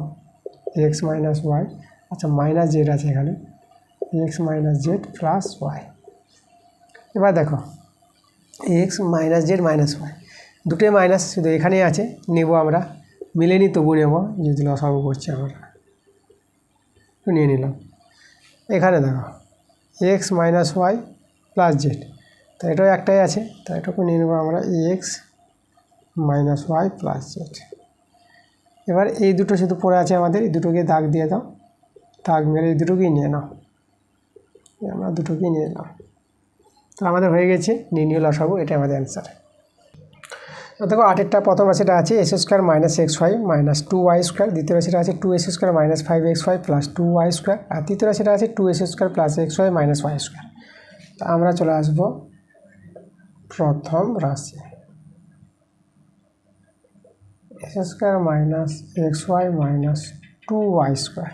এক্স মাইনাস ওয়াই। আচ্ছা মাইনাস জেড আছে এখানে, x minus Z plus y. এবার দেখো x minus z minus y, দুটোই মাইনাস শুধু এখানেই আছে, নেব আমরা, মিলেনি তবু নেব, যদি লসাগু করছি আমরা, নিয়ে নিলাম। এখানে দেখো x minus y plus z, তো এটাও একটাই আছে, তো এটাকে নিয়ে নেবো আমরা x minus y plus z. এবার এই দুটো শুধু পড়ে আছে আমাদের, এই দুটোকে দাগ দিয়ে দাও, দাগ মেরে এই দুটোকেই নিয়ে নাও, আমরা দুটোকেই নিয়ে নিলাম। তো আমাদের হয়ে গেছে নির্ণয় লসাগু, এটা আমাদের অ্যান্সার। দেখো 8-এরটা প্রথম রাশিটা আছে x square minus X Y minus 2y square, দ্বিতীয় রাশিটা আছে 2x square minus 5xy plus 2y square, আর তৃতীয় রাশিটা আছে 2x square plus xy minus y square. তো আমরা চলে আসবো প্রথম রাশি x square minus X Y minus 2y square.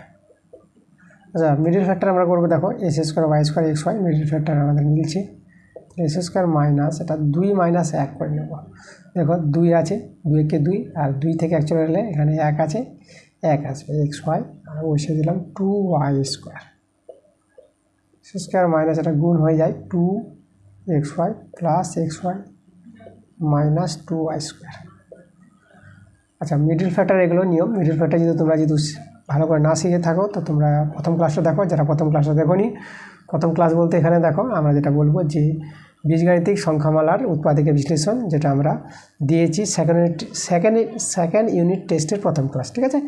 আচ্ছা মিডিল ফ্যাক্টর আমরা করবো, দেখো X square Y square X Y, middle factor আমাদের মিলছে, এক্স স্কোয়ার মাইনাস এটা 2 মাইনাস 1 করে নেব। দেখো 2 আছে, 2 2, আর 2 থেকে 1 চলে গেলে এখানে 1 আছে, 1 আসবে এক্স ওয়াই, আর বসিয়ে দিলাম 2y square. X square minus এটা গুণ হয়ে যায় 2xy plus x Y minus 2y square. আচ্ছা মিডিল ফ্যাক্টর এগুলো নিয়ম, মিডিল ফ্যাক্টর যদি তোমরা যদি ভালো করে না শিখে থাকো তো তোমরা প্রথম ক্লাসটা দেখো, যারা প্রথম ক্লাসটা দেখো নি, প্রথম ক্লাস বলতে এখানে দেখো আমরা যেটা বলবো যে বীজগাণিতিক সংখ্যামালার উৎপাদকের বিশ্লেষণ, যেটা আমরা দিয়েছি সেকেন্ড ইউনিট টেস্টের প্রথম ক্লাস, ঠিক আছে।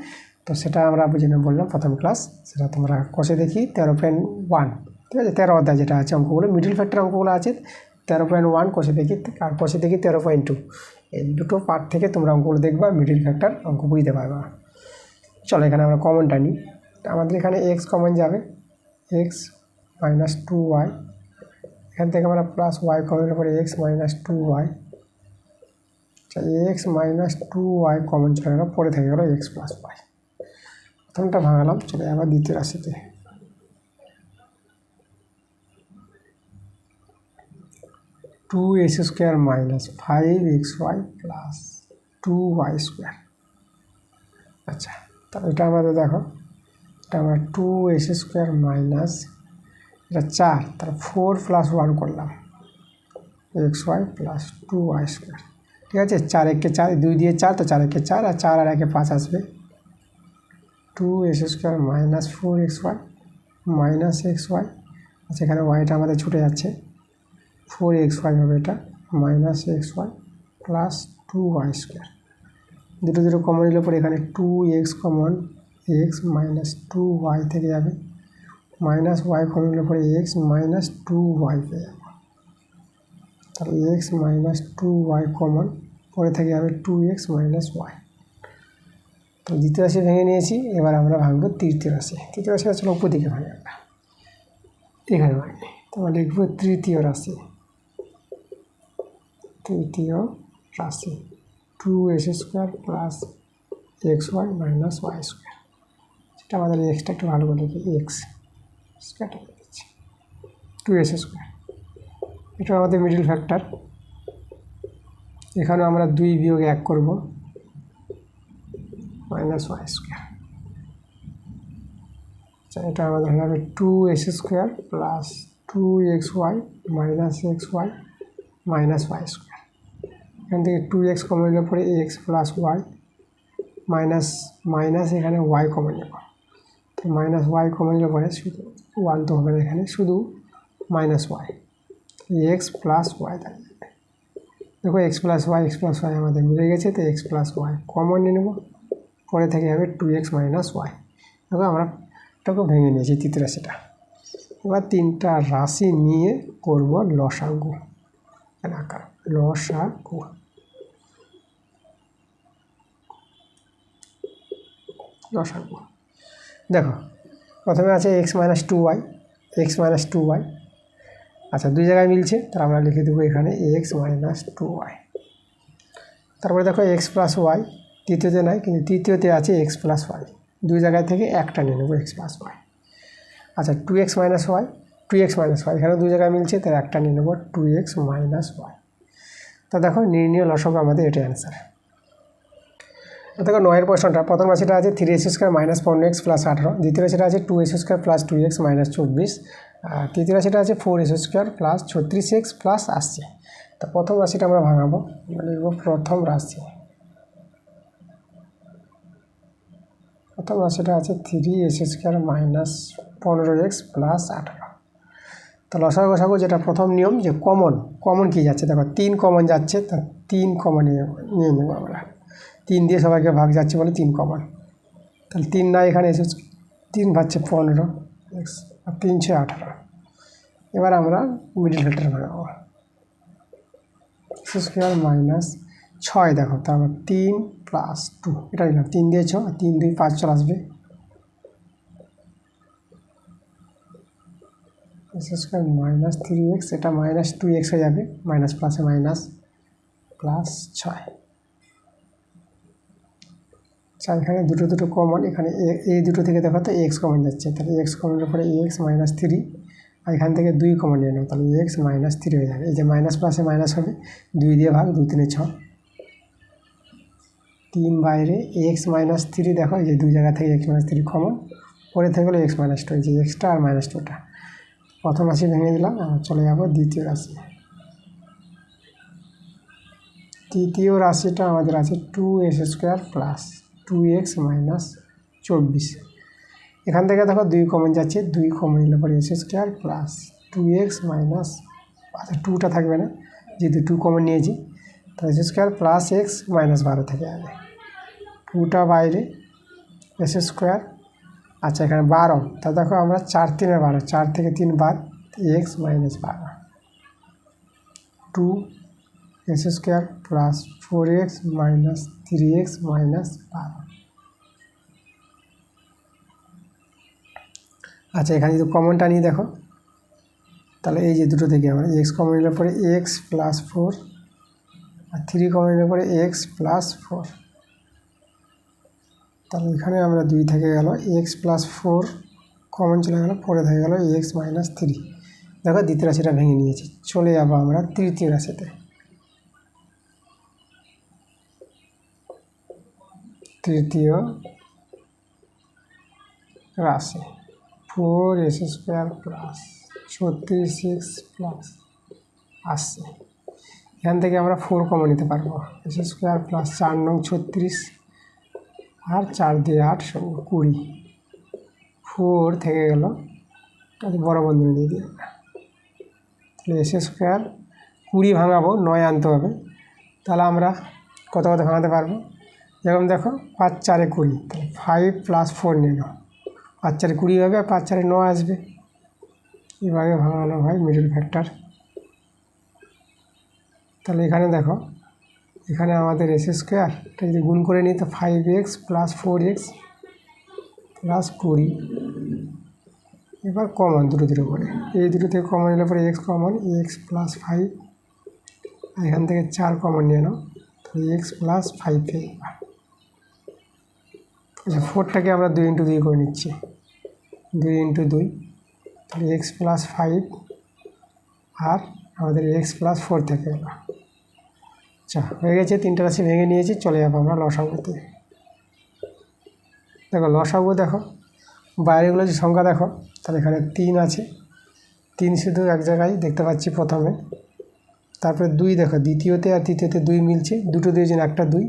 তো সেটা আমরা যেটা বললাম প্রথম ক্লাস, সেটা তোমরা কষে দেখি 13.1, ঠিক আছে, 13 অধ্যায় যেটা আছে অঙ্কগুলো, মিডিল ফ্যাক্টর অঙ্কগুলো আছে 13.1 কষে দেখি, আর কষে দেখি 13.2, এই দুটো পার্ট থেকে তোমরা অঙ্কগুলো দেখবা, মিডিল ফ্যাক্টর অঙ্ক বুঝতে পারবা। চলো এখানে আমরা কমনটা নিই, আমাদের এখানে এক্স কমন যাবে, এক্স মাইনাস 2y, এখান থেকে আমরা প্লাস ওয়াই কমন পরে এক্স মাইনাস 2y, আচ্ছা এক্স মাইনাস 2y কমন চলে গেল, পরে থেকে গেলো এক্স প্লাস ওয়াই। প্রথমটা ভাঙালাম, চলে আবার দ্বিতীয় রাশিতে, two x square minus 5xy plus 2y square. আচ্ছা তো এটা আমাদের দেখো, এটা আমরা 2x স্কোয়ার মাইনাস এটা 4, তার 4 প্লাস 1 করলাম xy প্লাস 2y স্কোয়ার, ঠিক আছে। 4 1 4, 2 দিয়ে 4, তো 4 1 4, আর 4 আর 1 5 আসবে, 2x square minus 4xy minus xy। আচ্ছা এখানে ওয়াইটা আমাদের ছুটে যাচ্ছে, 4xy হবে এটা, minus xy plus 2y square. দুটো দুটো কমন নিলে পরে এখানে 2x common, x minus 2y থেকে যাবে, মাইনাস ওয়াই কমন নিলে পরে এক্স মাইনাস 2y পেয়ে যাবে, তাহলে এক্স মাইনাস 2y কমন, পরে থেকে যাবে 2x মাইনাস ওয়াই। তো দ্বিতীয় রাশি ভেঙে নিয়েছি, এবার আমরা ভাঙবো তৃতীয় রাশি। তৃতীয় রাশি আসলে উপর দিকে ভাঙে, আমরা এখানে ভাঙি, তোমরা লিখবো তৃতীয় রাশি, তৃতীয় রাশি 2x square plus xy minus y square. সেটা আমাদের এক্সটা একটু ভালো করে লিখি, এক্স স্কোয়ারটা দিচ্ছি 2x স্কোয়ার, এটা আমাদের মিডিল ফ্যাক্টর। এখানে আমরা 2 বিয়োগ 1 করব, মাইনাস ওয়াই স্কোয়ার। আচ্ছা এটা আমাদের হবে 2x square plus 2xy minus xy minus y square. এখান থেকে 2x কমন নিলে পরে x plus Y, minus minus এখানে ওয়াই কমন নেব, তো মাইনাস ওয়াই কমন নিলে পরে শুধু 1 তো হবে না, এখানে শুধু minus y, x plus y থাকবে। দেখো এক্স প্লাস ওয়াই আমাদের মিলে গেছে, তো এক্স প্লাস ওয়াই কমন নিয়ে নেব, পরে থেকে যাবে 2x মাইনাস ওয়াই। দেখো আমরা এটাকে ভেঙে নিয়েছি তৃতীয় রাশিটা। এবার 3টা রাশি নিয়ে করব লসাগু, আকার লসাগু। লসাগু দেখো প্রথমে আছে এক্স মাইনাস 2y, আচ্ছা 2 জায়গায় মিলছে, তার আমরা লিখে দেবো এখানে এক্স মাইনাস 2y। তারপরে দেখো এক্স প্লাস ওয়াই, তৃতীয়তে নাই কিন্তু তৃতীয়তে আছে এক্স প্লাস ওয়াই, 2 জায়গায় থেকে একটা নিয়ে নেবো এক্স প্লাস ওয়াই। আচ্ছা 2x মাইনাস ওয়াই, এখানে 2 জায়গায় মিলছে, তার একটা নিয়ে নেবো 2x মাইনাস ওয়াই। তো দেখো নির্ণয় লসাগু আমাদের এটাই অ্যান্সার। দেখো 9-এর প্রশ্নটা, প্রথম রাশিটা আছে 3x square minus 4x plus 18, দ্বিতীয় রাশিটা আছে 2x square plus 2x minus 24, আর তৃতীয় রাশিটা আছে 4x square plus 36x plus 80। তো প্রথম রাশিটা আমরা ভাঙাবো, লিখব প্রথম রাশি। প্রথম রাশিটা আছে 3x² মাইনাস 15x প্লাস 18। তো লসাগু গসাগু যেটা প্রথম নিয়ম, যে কমন কি যাচ্ছে, দেখো 3 কমন যাচ্ছে, তা 3 কমন নিয়ে নেব আমরা। 3 দিয়ে সবাইকে ভাগ যাচ্ছে বলে 3 কমন, তাহলে 3 না এখানে এসে 3 ভাগছে 15x আর 3 6 18। এবার আমরা মিডিল ফ্যাক্টর ভাঙাবো, x² মাইনাস 6, দেখো তারপর 3 প্লাস 2, এটা নিলাম 3 দিয়ে 6 আর 3 2 5 চলে আসবে, x² মাইনাস 3x, এটা মাইনাস 2x হয়ে যাবে, মাইনাস প্লাসে মাইনাস, প্লাস 6। আচ্ছা এখানে দুটো কমন, এখানে এই দুটো থেকে দেখো তো x কমন যাচ্ছে, তাহলে x কমনের পরে x মাইনাস 3, আর এখান থেকে 2 কমন নিয়ে নেব, তাহলে x মাইনাস 3 হয়ে যাবে। এই যে মাইনাস প্লাসে মাইনাস হবে, 2 দিয়ে ভাগ, 2 3 6, 3 বাইরে, x মাইনাস 3, দেখো এই যে 2 জায়গা থেকে x মাইনাস 3 কমন, পরে থেকে গেলো x মাইনাস 2, এই যে এক্সটা আর মাইনাস 2টা। প্রথম রাশি ভেঙে দিলাম, আমরা চলে যাব দ্বিতীয় রাশি। তৃতীয় রাশিটা আমাদের আছে 2x² প্লাস 2x মাইনাস 24। এখান থেকে দেখো 2 কমন যাচ্ছে, 2 কমন নিলে পরে x² প্লাস 2x মাইনাস, আচ্ছা 2টা থাকবে না যেহেতু 2 কমন নিয়েছি, তাহলে x² প্লাস x মাইনাস 12 থেকে যাবে, 2টা বাইরে, x²। আচ্ছা এখানে 12, তা দেখো আমরা 4 3 12, 4 থেকে 3 বাদ, x minus 12, 2x² plus 4x minus 3x minus 12। আচ্ছা এখানে যদি কমনটা নিয়ে দেখো, তাহলে এই যে দুটো থেকে আমরা x কমন নিলে পরে x প্লাস 4 আর 3 কমন নিলে পরে x প্লাস 4, তাহলে এখানে আমরা 2 থেকে গেল x প্লাস 4 কমন চলে গেল, পরে থেকে গেল x মাইনাস 3। দেখো দ্বিতীয় রাশিটা ভেঙে নিয়েছি, চলে যাবো আমরা তৃতীয় রাশিতে। তৃতীয় রাশি 4x² প্লাস 36x প্লাস 80। এখান থেকে আমরা 4 কমন নিতে পারবো, x² প্লাস 4 9 36 আর 4 দিয়ে 8 20, 4 থেকে গেল, তাহলে বড় বন্ধনী দিয়ে দিই আমরা, তাহলে x² 20 ভাঙাবো, 9 আনতে হবে, তাহলে আমরা কত ভাঙাতে পারবো, যেরকম দেখো 5 4 20, তাহলে 5 প্লাস 4 নিয়ে নাও, 5 4 20 হবে আর 5 4 9 আসবে, এভাবে ভাঙানো হয় মিডল ফ্যাক্টর। তাহলে এখানে দেখো, এখানে আমাদের x² এটা যদি গুণ করে নিই তো 5x প্লাস 4x প্লাস 20। এবার কমন দুটো করে, এই দুটো থেকে কমন নিলে পরে x কমন, x প্লাস 5, এখান থেকে 4 কমন নিয়ে নাও, তাহলে x প্লাস 5 পেয়ে যাবে। আচ্ছা 4টাকে আমরা 2 × 2 করে নিচ্ছি, 2 × 2, তাহলে x প্লাস 5 আর আমাদের x প্লাস 4 থেকে গেল। আচ্ছা হয়ে গেছে, 3টে রাশি ভেঙে নিয়েছি, চলে যাবো আমরা লসাগুতে। দেখো লসাগু, দেখো বাইরেগুলো যে সংখ্যা দেখো, তাহলে এখানে 3 আছে, 3 শুধু এক জায়গায় দেখতে পাচ্ছি প্রথমে, তারপরে 2 দেখো দ্বিতীয়তে আর তৃতীয়তে 2 মিলছে, দুটো দিয়েছেন একটা 2,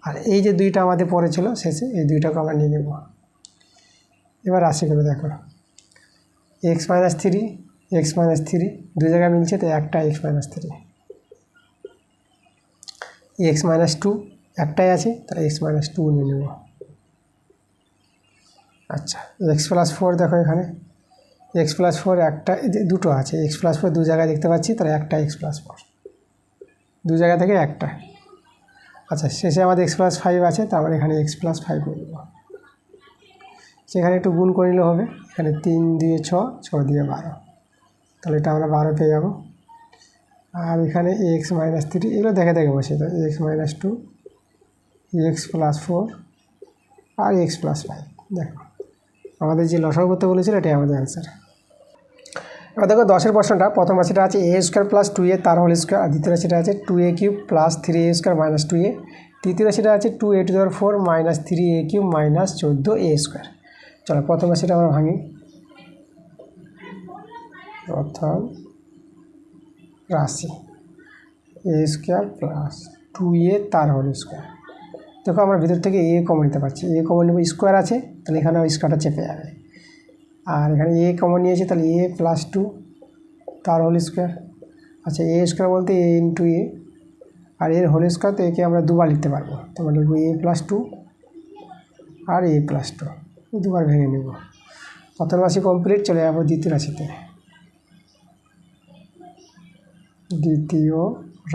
আর এই যে 2টা আমাদের পরে ছিল শেষে, এই 2টাকে আমরা নিয়ে নেব। এবার রাশিগুলো দেখো, x মাইনাস 3 x মাইনাস 3 দু জায়গায় মিলছে, তো একটা x মাইনাস 3, x মাইনাস 2 একটাই আছে, তাহলে x মাইনাস 2 নিয়ে নেব। আচ্ছা x প্লাস 4, দেখো এখানে x প্লাস 4 একটা, দুটো আছে, x প্লাস 4 দু জায়গায় দেখতে পাচ্ছি, তাহলে একটা x প্লাস 4, দু জায়গা থেকে একটা। আচ্ছা শেষে আমাদের x প্লাস 5 আছে, তো আমরা এখানে x প্লাস 5 নিয়ে নেব। সেখানে একটু গুণ করে নিলে হবে, এখানে 3 দিয়ে 6, 6 দিয়ে 12, তাহলে এটা আমরা 12 পেয়ে যাব। আর এখানে x মাইনাস 3, এগুলো দেখে বসে, তো x মাইনাস 2, x প্লাস 4 আর x প্লাস 5। দেখো আমাদের যে লসাগু করতে বলেছিল এটাই আমাদের অ্যান্সার। এবার দেখো 10এর প্রশ্নটা, প্রথম রাশিটা আছে a² প্লাস 2a তার হোল স্কোয়ার, আর দ্বিতীয় রাশিটা আছে 2a³ plus 3a² minus 2a, তৃতীয় রাশিটা আছে 2a⁴ minus 3a³ minus 14a²। চলো প্রথম রাশিটা আমরা ভাঙি। প্রথম রাশি এ স্কোয়ার প্লাস 2a তার হোল স্কোয়ার। দেখো আমরা ভিতর থেকে এ কমন নিতে পারছি, এ কমন নেব, স্কোয়ার আছে তাহলে এখানে স্কোয়ারটা চেপে যাবে, আর এখানে এ কমন নিয়েছি তাহলে এ প্লাস 2 তার হোল স্কোয়ার। আচ্ছা এ স্কোয়ার বলতে এ ইন্টু এ, আর এর হোল স্কোয়ার তো একে আমরা দুবার লিখতে পারবো, তো আমরা লিখবো এ প্লাস 2 আর এ প্লাস 2, দুবার ভেঙে নেব। প্রথম রাশি কমপ্লিট, চলে যাবো দ্বিতীয় রাশিতে। দ্বিতীয়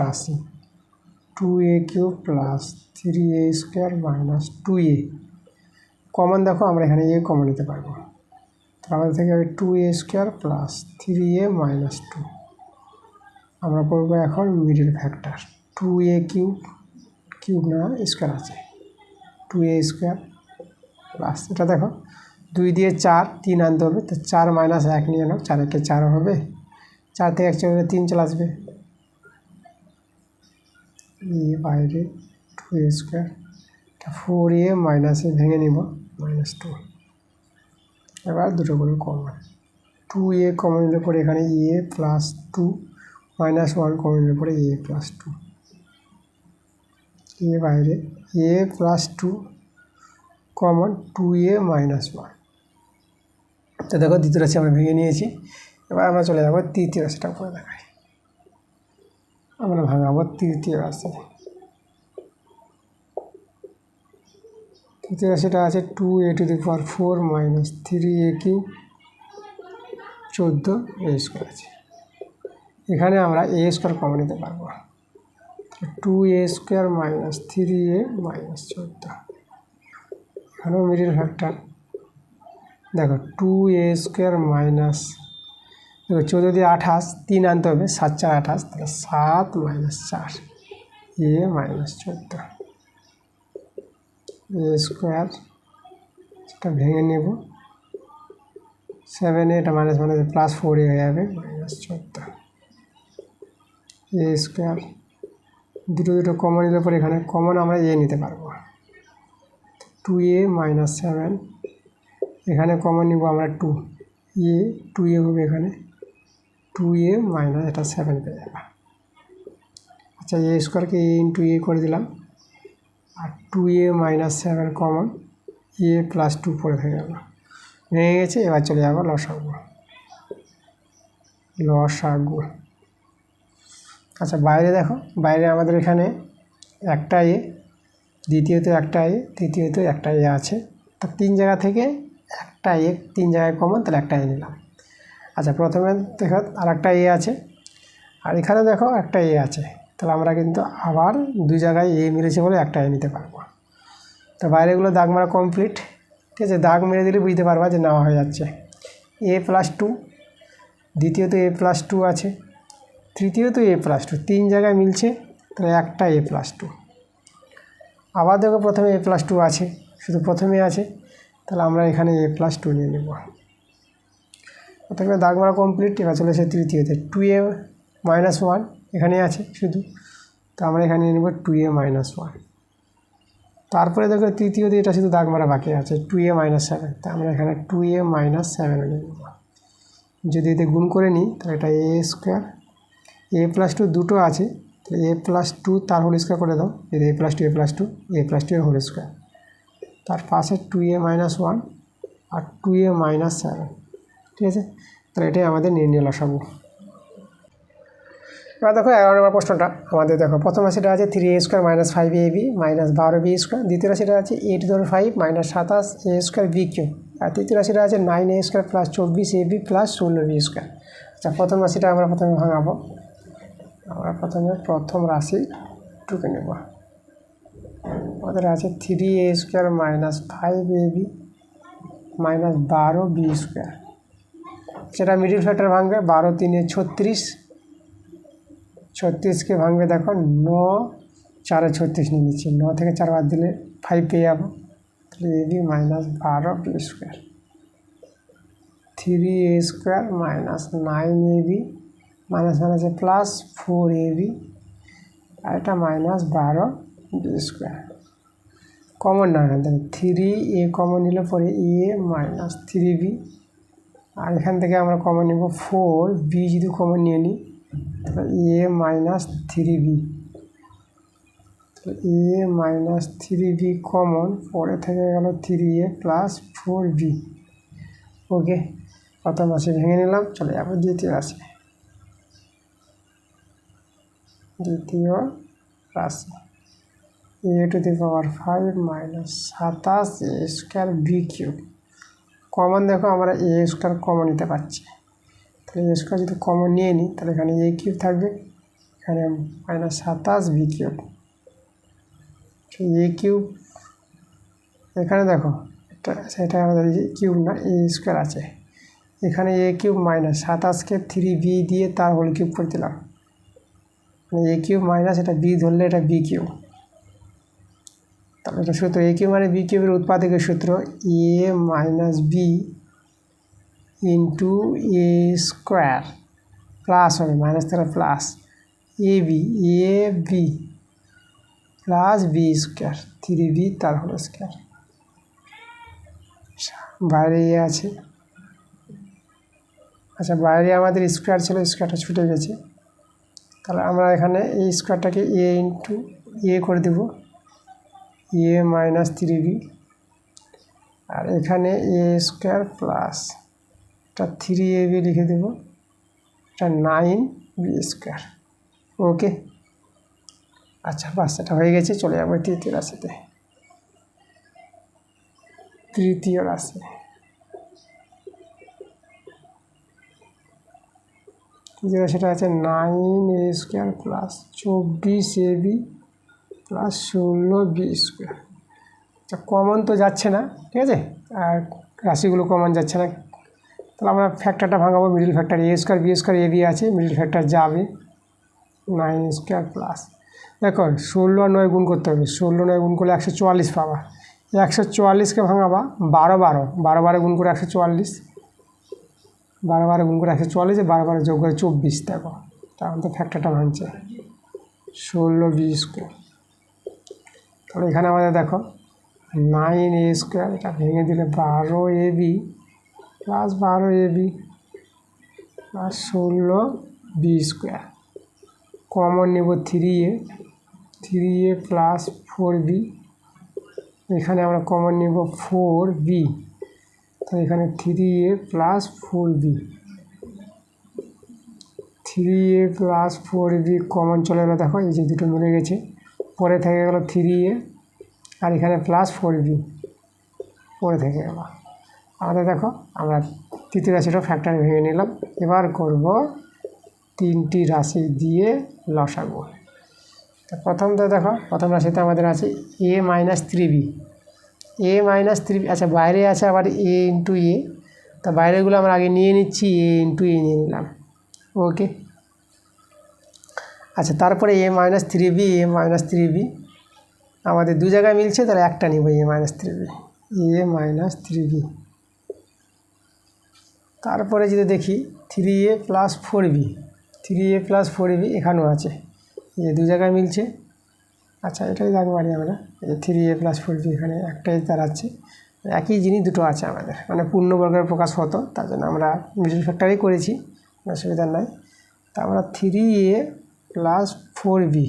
রাশি 2a cube plus 3a square minus 2a, common দেখো আমরা এখানে এ কমন নিতে পারবো, তো আমাদের থেকে হবে 2a square plus 3a minus 2। আমরা করবো এখন middle factor, 2a cube, cube না স্কোয়ার আছে, 2a স্কোয়ার প্লাস, এটা দেখো 2 দিয়ে 4, 3 আনতে হবে, তো 4 মাইনাস 1 নিয়ে নাও, 4 একে 4 হবে, 4 থেকে 1 চলে 3 চলে আসবে, এ বাইরে 2a স্কোয়ার, 4a মাইনাস এ ভেঙে নিব মাইনাস 2। এবার দুটো করে কমন, 2a কমন নিলে পরে এখানে এ প্লাস 2 মাইনাস 1 কমন নিলে পরে এ প্লাস 2, এ বাইরে এ প্লাস 2 কমন 2a মাইনাস 1। তো দেখো দ্বিতীয় রাশি আমরা ভেঙে নিয়েছি, এবার আমরা চলে যাবো তৃতীয় রাশিটা করে দেখাই। আমরা ভাঙাবো তৃতীয় রাশি। তৃতীয় রাশিটা আছে 2a two the power 4 minus 3a cube 14a square আছে। এখানে আমরা এ স্কোয়ার কমন নিতে পারবো, 2a square minus 3a minus 14, এখানেও মিডিল ফ্যাক্টর, দেখো 2a স্কোয়ার মাইনাস, দেখো 14 দিয়ে 28, 3 আনতে হবে, 7 4 28, তাহলে 7 মাইনাস 4 এ মাইনাস 14 এ স্কোয়ার, সেটা ভেঙে নেব, 7a, এটা মাইনাস মাইনাস প্লাস 4a হয়ে যাবে মাইনাস 14 এ স্কোয়ার। দুটো দুটো কমন নিলে পরে এখানে কমন আমরা এ নিতে পারবো, 2a মাইনাস 7, এখানে কমন নিব আমরা 2, এ 2a হবে এখানে, 2a মাইনাস এটা 7 পেয়ে যাবে। আচ্ছা এ স্কোয়ারকে এ ইন্টু এ করে দিলাম, আর 2a মাইনাস 7 কমন, এ প্লাস 2 পড়ে থেকে গেল, ভেঙে গেছে। এবার চলে যাবো লসাগু। লসাগু, আচ্ছা বাইরে দেখো, বাইরে আমাদের এখানে একটা এ, দ্বিতীয়ত একটা এ, তৃতীয়ত একটা এ আছে, তো 3 জায়গা থেকে একটা এ 3 জায়গায় কমন, তাহলে একটা এ নিলাম। আচ্ছা প্রথমে দেখো আর একটা এ আছে, আর এখানে দেখো একটা এ আছে, তাহলে আমরা কিন্তু আবার 2 জায়গায় এ মিলেছে বলে একটা এ নিতে পারবো। তো বাইরেগুলো দাগ মারা কমপ্লিট, ঠিক আছে, দাগ মেরে দিলে বুঝতে পারবা যে নেওয়া হয়ে যাচ্ছে। এ প্লাস 2, দ্বিতীয়ত এ প্লাস 2 আছে, তৃতীয়ত এ প্লাস 2, 3 জায়গায় মিলছে, তাহলে একটা এ প্লাস 2। আবার দেখো প্রথমে এ প্লাস 2 আছে, শুধু প্রথমে আছে, তাহলে আমরা এখানে এ প্লাস 2 নিয়ে নেব। প্রথমে দাগ মারা কমপ্লিট, এবার চলে এসে তৃতীয়তে 2a মাইনাস 1 এখানে আছে শুধু, তো আমরা এখানে নিয়ে নেব 2a মাইনাস 1। তারপরে দেখো তৃতীয়তে এটা শুধু দাগ মারা বাকি আছে 2a মাইনাস 7, তা আমরা এখানে 2a মাইনাস 7 নিয়ে নেব। যদি এতে গুণ করে নিই তাহলে এটা এ স্কোয়ার, এ প্লাস 2 দুটো আছে, তাহলে এ প্লাস 2 তার হোল স্কোয়ার করে দাও, যদি এ প্লাস 2 এ প্লাস 2 এ প্লাস 2 এর হোল স্কোয়ার, তার পাশে 2a মাইনাস 1 আর 2a মাইনাস 7, ঠিক আছে। তাহলে এটাই আমাদের নির্ণয় লসাগু। এবার দেখো 11 নম্বর প্রশ্নটা আমাদের, দেখো প্রথম রাশিটা আছে 3a square minus 5ab minus 12b square, দ্বিতীয় রাশিটা আছে 8/5 minus 27a square B cube, আর তৃতীয় রাশিটা আছে 9a square plus 24ab plus 16b square. আচ্ছা প্রথম রাশিটা আমরা প্রথমে ভাঙাবো, আমরা প্রথমে প্রথম রাশি টুকে নেব। আমাদের আছে 3a square minus 5ab minus 12b square, সেটা মিডিল ফ্যাক্টর ভাঙবে, 12 3 36, 36কে ভাঙবে দেখো 9 4 36 নিয়ে নিচ্ছি, 9 থেকে 4 বাদ দিলে 5 পেয়ে যাবো, তাহলে ab minus 12b square, 3a square minus 9ab minus মাইনাসে প্লাস 4ab, আর এটা মাইনাস 12b স্কোয়ার। কমন না এখান থেকে 3a কমন নিলে পরে a মাইনাস 3b, আর এখান থেকে আমরা কমন নেব 4b, যদি কমন নিয়ে নিই এ মাইনাস থ্রি বি, এ মাইনাস থ্রি বি কমন, পরে থেকে গেল থ্রি এ প্লাস ফোর বি। ওকে, প্রথম রাশি ভেঙে নিলাম। চলে যাবো দ্বিতীয় রাশি। দ্বিতীয় রাশি A to the power 5 minus 27 A square B cube. Common দেখো আমরা এ স্কোয়ার কমন নিতে পারছি, তাহলে এ স্কোয়ার যদি কমন নিয়ে নিই তাহলে এখানে এ কিউব থাকবে, এখানে মাইনাস 27 বি কিউব। এ কিউব এখানে দেখো সেটা আমাদের কিউব না, এ স্কোয়ার আছে, এখানে এ কিউব মাইনাস 27কে থ্রি বি দিয়ে তার হোল কিউব করে দিলাম, মানে এ কিউব মাইনাস এটা বি ধরলে এটা বি কিউব। তাহলে এটা সূত্র এ কিউব মানে বি কিউবের উৎপাদকের সূত্র A minus B into A square plus হবে মাইনাস থেকে plus A B plus B square three B তার হোল স্কোয়ার। বাইরে এ আছে, আচ্ছা বাইরে আমাদের স্কোয়ার ছিল, স্কোয়ারটা ছুটে গেছে, তাহলে আমরা এখানে এই স্কোয়ারটাকে এ ইন্টু এ করে দেব, এ মাইনাস থ্রি বি, আর এখানে এ স্কোয়ার প্লাস এটা থ্রি এ বি লিখে দেব, এটা 9 বি স্কোয়ার। ওকে, আচ্ছা বাস এটা হয়ে গেছে। চলে যাবো তৃতীয় রাশিতে। তৃতীয় রাশি সেটা আছে 9 এ স্কোয়ার প্লাস 24 এ বি প্লাস 16 বি স্কোয়ার। আচ্ছা কমন তো যাচ্ছে না, ঠিক আছে, আর রাশিগুলো কমন যাচ্ছে না, তাহলে আমরা ফ্যাক্টরটা ভাঙাবো। Middle factor A square B square A B আছে, মিডিল ফ্যাক্টর যাবে 9 স্কোয়ার প্লাস, দেখো 16 আর 9 গুণ করতে হবে, 16 9 গুণ করলে 144 পাবা, 144কে ভাঙাবা 12 12 12 12 গুণ করে 144, 12 12 গুণ করে 144, 12 12 যোগ করে 24। দেখো তাহলে তো ফ্যাক্টরটা ভাঙছে 16 বি স্কোয়ার। তাহলে এখানে আমাদের দেখো 9 এ স্কোয়ার, এটা ভেঙে দিলে 12 A B plus 12 A B plus 16 B square. Common নেব 3 এ প্লাস 4 বি, এখানে আমরা কমন নেব 4 বি, তো এখানে 3 এ প্লাস 4 বি, 3 এ প্লাস 4 বি কমন চলে গেলো, দেখো এই যে দুটো মিলে গেছে, পরে থেকে গেল 3 এ আর এখানে প্লাস 4 বি পরে থেকে গেল। আমাদের দেখো আমরা তৃতীয় রাশিটা ফ্যাক্টর ভেঙে নিলাম। এবার করব তিনটি রাশি দিয়ে লসাগু। তো প্রথমটা দেখো, প্রথম রাশিতে আমাদের আছে এ মাইনাস থ্রি বি, এ মাইনাস থ্রি বি, আচ্ছা বাইরে আছে আবার এ ইন্টু এ, তা বাইরেগুলো আমরা আগে নিয়ে নিচ্ছি, এ ইন্টু এ নিয়ে নিলাম। ওকে, আচ্ছা তারপরে এ মাইনাস থ্রি বি, এ মাইনাস থ্রি বি আমাদের দু জায়গায় মিলছে, তাহলে একটা নিব এ মাইনাস থ্রি বি, এ মাইনাস থ্রি বি। তারপরে যদি দেখি 3 এ প্লাস 4 বি, 3 এ প্লাস 4 বি এখানেও আছে, এই দু জায়গায় মিলছে। আচ্ছা এটাই দাগ মারি আমরা, এই 3 এ প্লাস 4 বি এখানে একটাই দাঁড়াচ্ছে, একই জিনিস দুটো আছে আমাদের, মানে পূর্ণবর্গের প্রকাশ হতো, তার জন্য আমরা মিডল ফ্যাক্টরই করেছি, অসুবিধা নাই। তা আমরা 3 এ প্লাস 4 বি,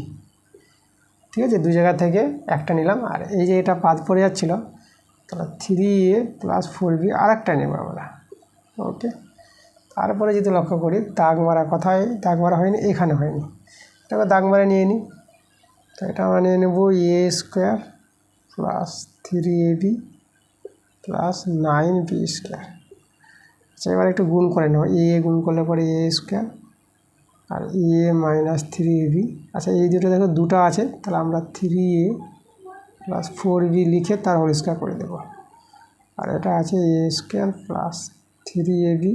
ঠিক আছে, দু জায়গা থেকে একটা নিলাম, আর এই যে এটা বাদ পড়ে যাচ্ছিলো, তাহলে 3 এ প্লাস 4 বি আর একটা নেব আমরা। ওকে, তারপরে যদি লক্ষ্য করি দাগ মারা কথায় দাগ মারা হয়নি, এখানে হয়নি, এটাকে দাগ মারা নিয়ে নিই। তো এটা আমরা নিয়ে নেব এ স্কোয়ার প্লাস 3 এ বি প্লাস 9 বি স্কোয়ার। আচ্ছা এবার একটু গুণ করে নেব, এ গুণ করলে পরে এ square R a minus 3 A B. আচ্ছা এই দুটো দেখো দুটো আছে, তাহলে আমরা 3 এ প্লাস 4 বি লিখে তার হোল স্কোয়ার করে দেব, আর এটা আছে এ স্কোয়ার প্লাস 3 এ বি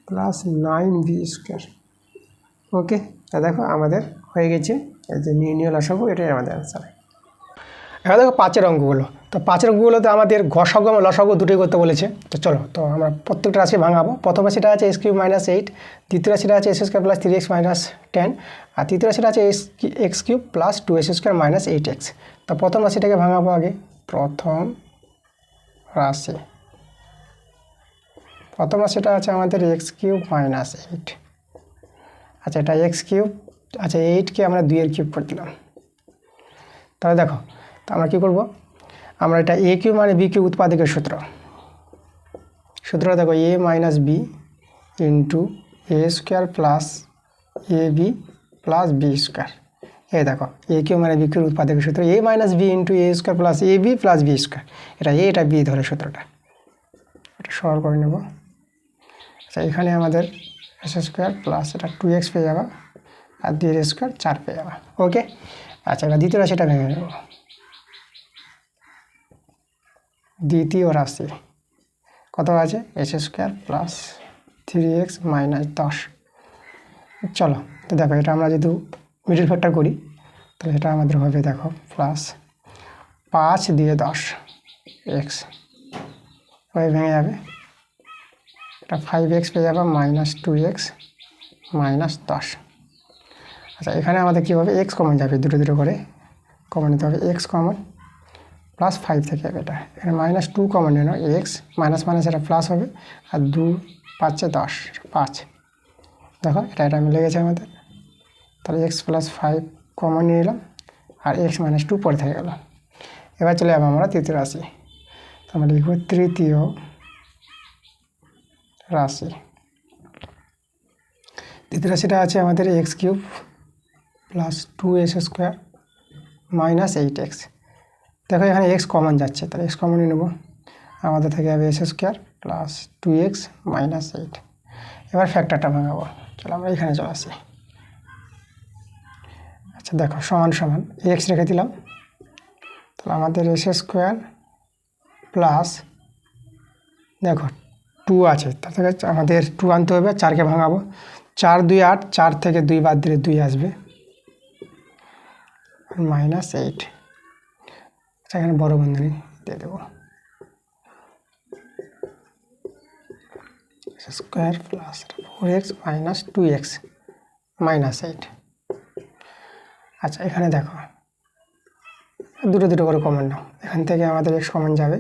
প্লাস 9 বি স্কোয়ার। ওকে, তা দেখো আমাদের হয়ে গেছে, এই যে নির্ণয় লসাগু, এটাই আমাদের অ্যান্সার। এবার দেখো 5-এর অঙ্কগুলো, তো 5-এর অঙ্কগুলোতে আমাদের গসাগু এবং লসাগু দুটোই করতে বলেছে। তো চলো, তো আমরা প্রত্যেকটা রাশি ভাঙাবো। প্রথম রাশিটা আছে এক্স কিউব মাইনাস 8, দ্বিতীয় রাশিটা আছে x square plus 3x minus 10, আর তৃতীয় রাশিটা আছে x cube plus 2x square minus 8x। তো প্রথম রাশিটাকে ভাঙাবো আগে। প্রথম রাশিটা আছে আমাদের এক্স কিউব মাইনাস 8, আচ্ছা এটা এক্স কিউব, আচ্ছা 8কে আমরা 2 কিউব করে দিলাম। তাহলে দেখো তো আমরা কী করবো, আমরা এটা এ কিউব মানে বি কিউব উৎপাদকের সূত্রটা দেখো এ minus B into A square plus A B plus B square. এই দেখো এ কিউব মানে বি কিউব উৎপাদকের সূত্র A minus B into A square plus A B plus B square. এটা এ এটা B ধরে সূত্রটা, এটা সরল করে নেব। আচ্ছা এখানে আমাদের এস স্কোয়ার প্লাস এটা 2x পেয়ে যাবা আর 2 স্কোয়ার 4 পেয়ে যাবা। ওকে, আচ্ছা এবার দ্বিতীয় রাশিটা ভেঙে নেব। দ্বিতীয় রাশি কত আছে, S square plus 3x minus 10। চলো তো দেখো এটা আমরা যেহেতু মিডল ফ্যাক্টর করি তাহলে এটা আমাদের হবে দেখো প্লাস 5 দিয়ে 10 x ওই ভেঙে যাবে, এটা 5x পেয়ে যাবে মাইনাস 2x মাইনাস 10। আচ্ছা এখানে আমাদের কী হবে, x কমন যাবে, দুটো করে কমন নিতে হবে, x কমন প্লাস 5 থেকে যাবে, এটা এখানে মাইনাস 2 কমন নিয়ে নাও, x মাইনাস মাইনাস এটা প্লাস হবে আর 2 5 10 5। দেখো এটা মিলে গেছে আমাদের, তাহলে x প্লাস 5 কমন নিয়ে নিলাম আর x মাইনাস 2 পরে থেকে গেল। এবার চলে যাবো আমরা তৃতীয় রাশি, আমরা লিখব তৃতীয় রাশি। তৃতীয় রাশিটা আছে আমাদের x cube plus 2s square minus 8x। দেখো এখানে x কমন যাচ্ছে, তাহলে x কমন নিয়ে নেব, আমাদের থেকে যাবে S square plus 2x minus 8। এবার ফ্যাক্টরটা ভাঙাবো, চলো আমরা এখানে চলে আসি। আচ্ছা দেখো সমান সমান x রেখে দিলাম, তাহলে আমাদের এস স্কোয়ার প্লাস দেখো 2 আছে, তার থেকে আমাদের 2 আনতে হবে, 4কে ভাঙাবো, 4 2 8, 4 থেকে 2 বাদ দিলে 2 আসবে মাইনাস 8। আচ্ছা এখানে বড় বন্ধনী দিয়ে দেবো, square plus 4x minus 2x minus 8। আচ্ছা এখানে দেখো দুটো করে কমন নাও, এখান থেকে আমাদের x কমন যাবে,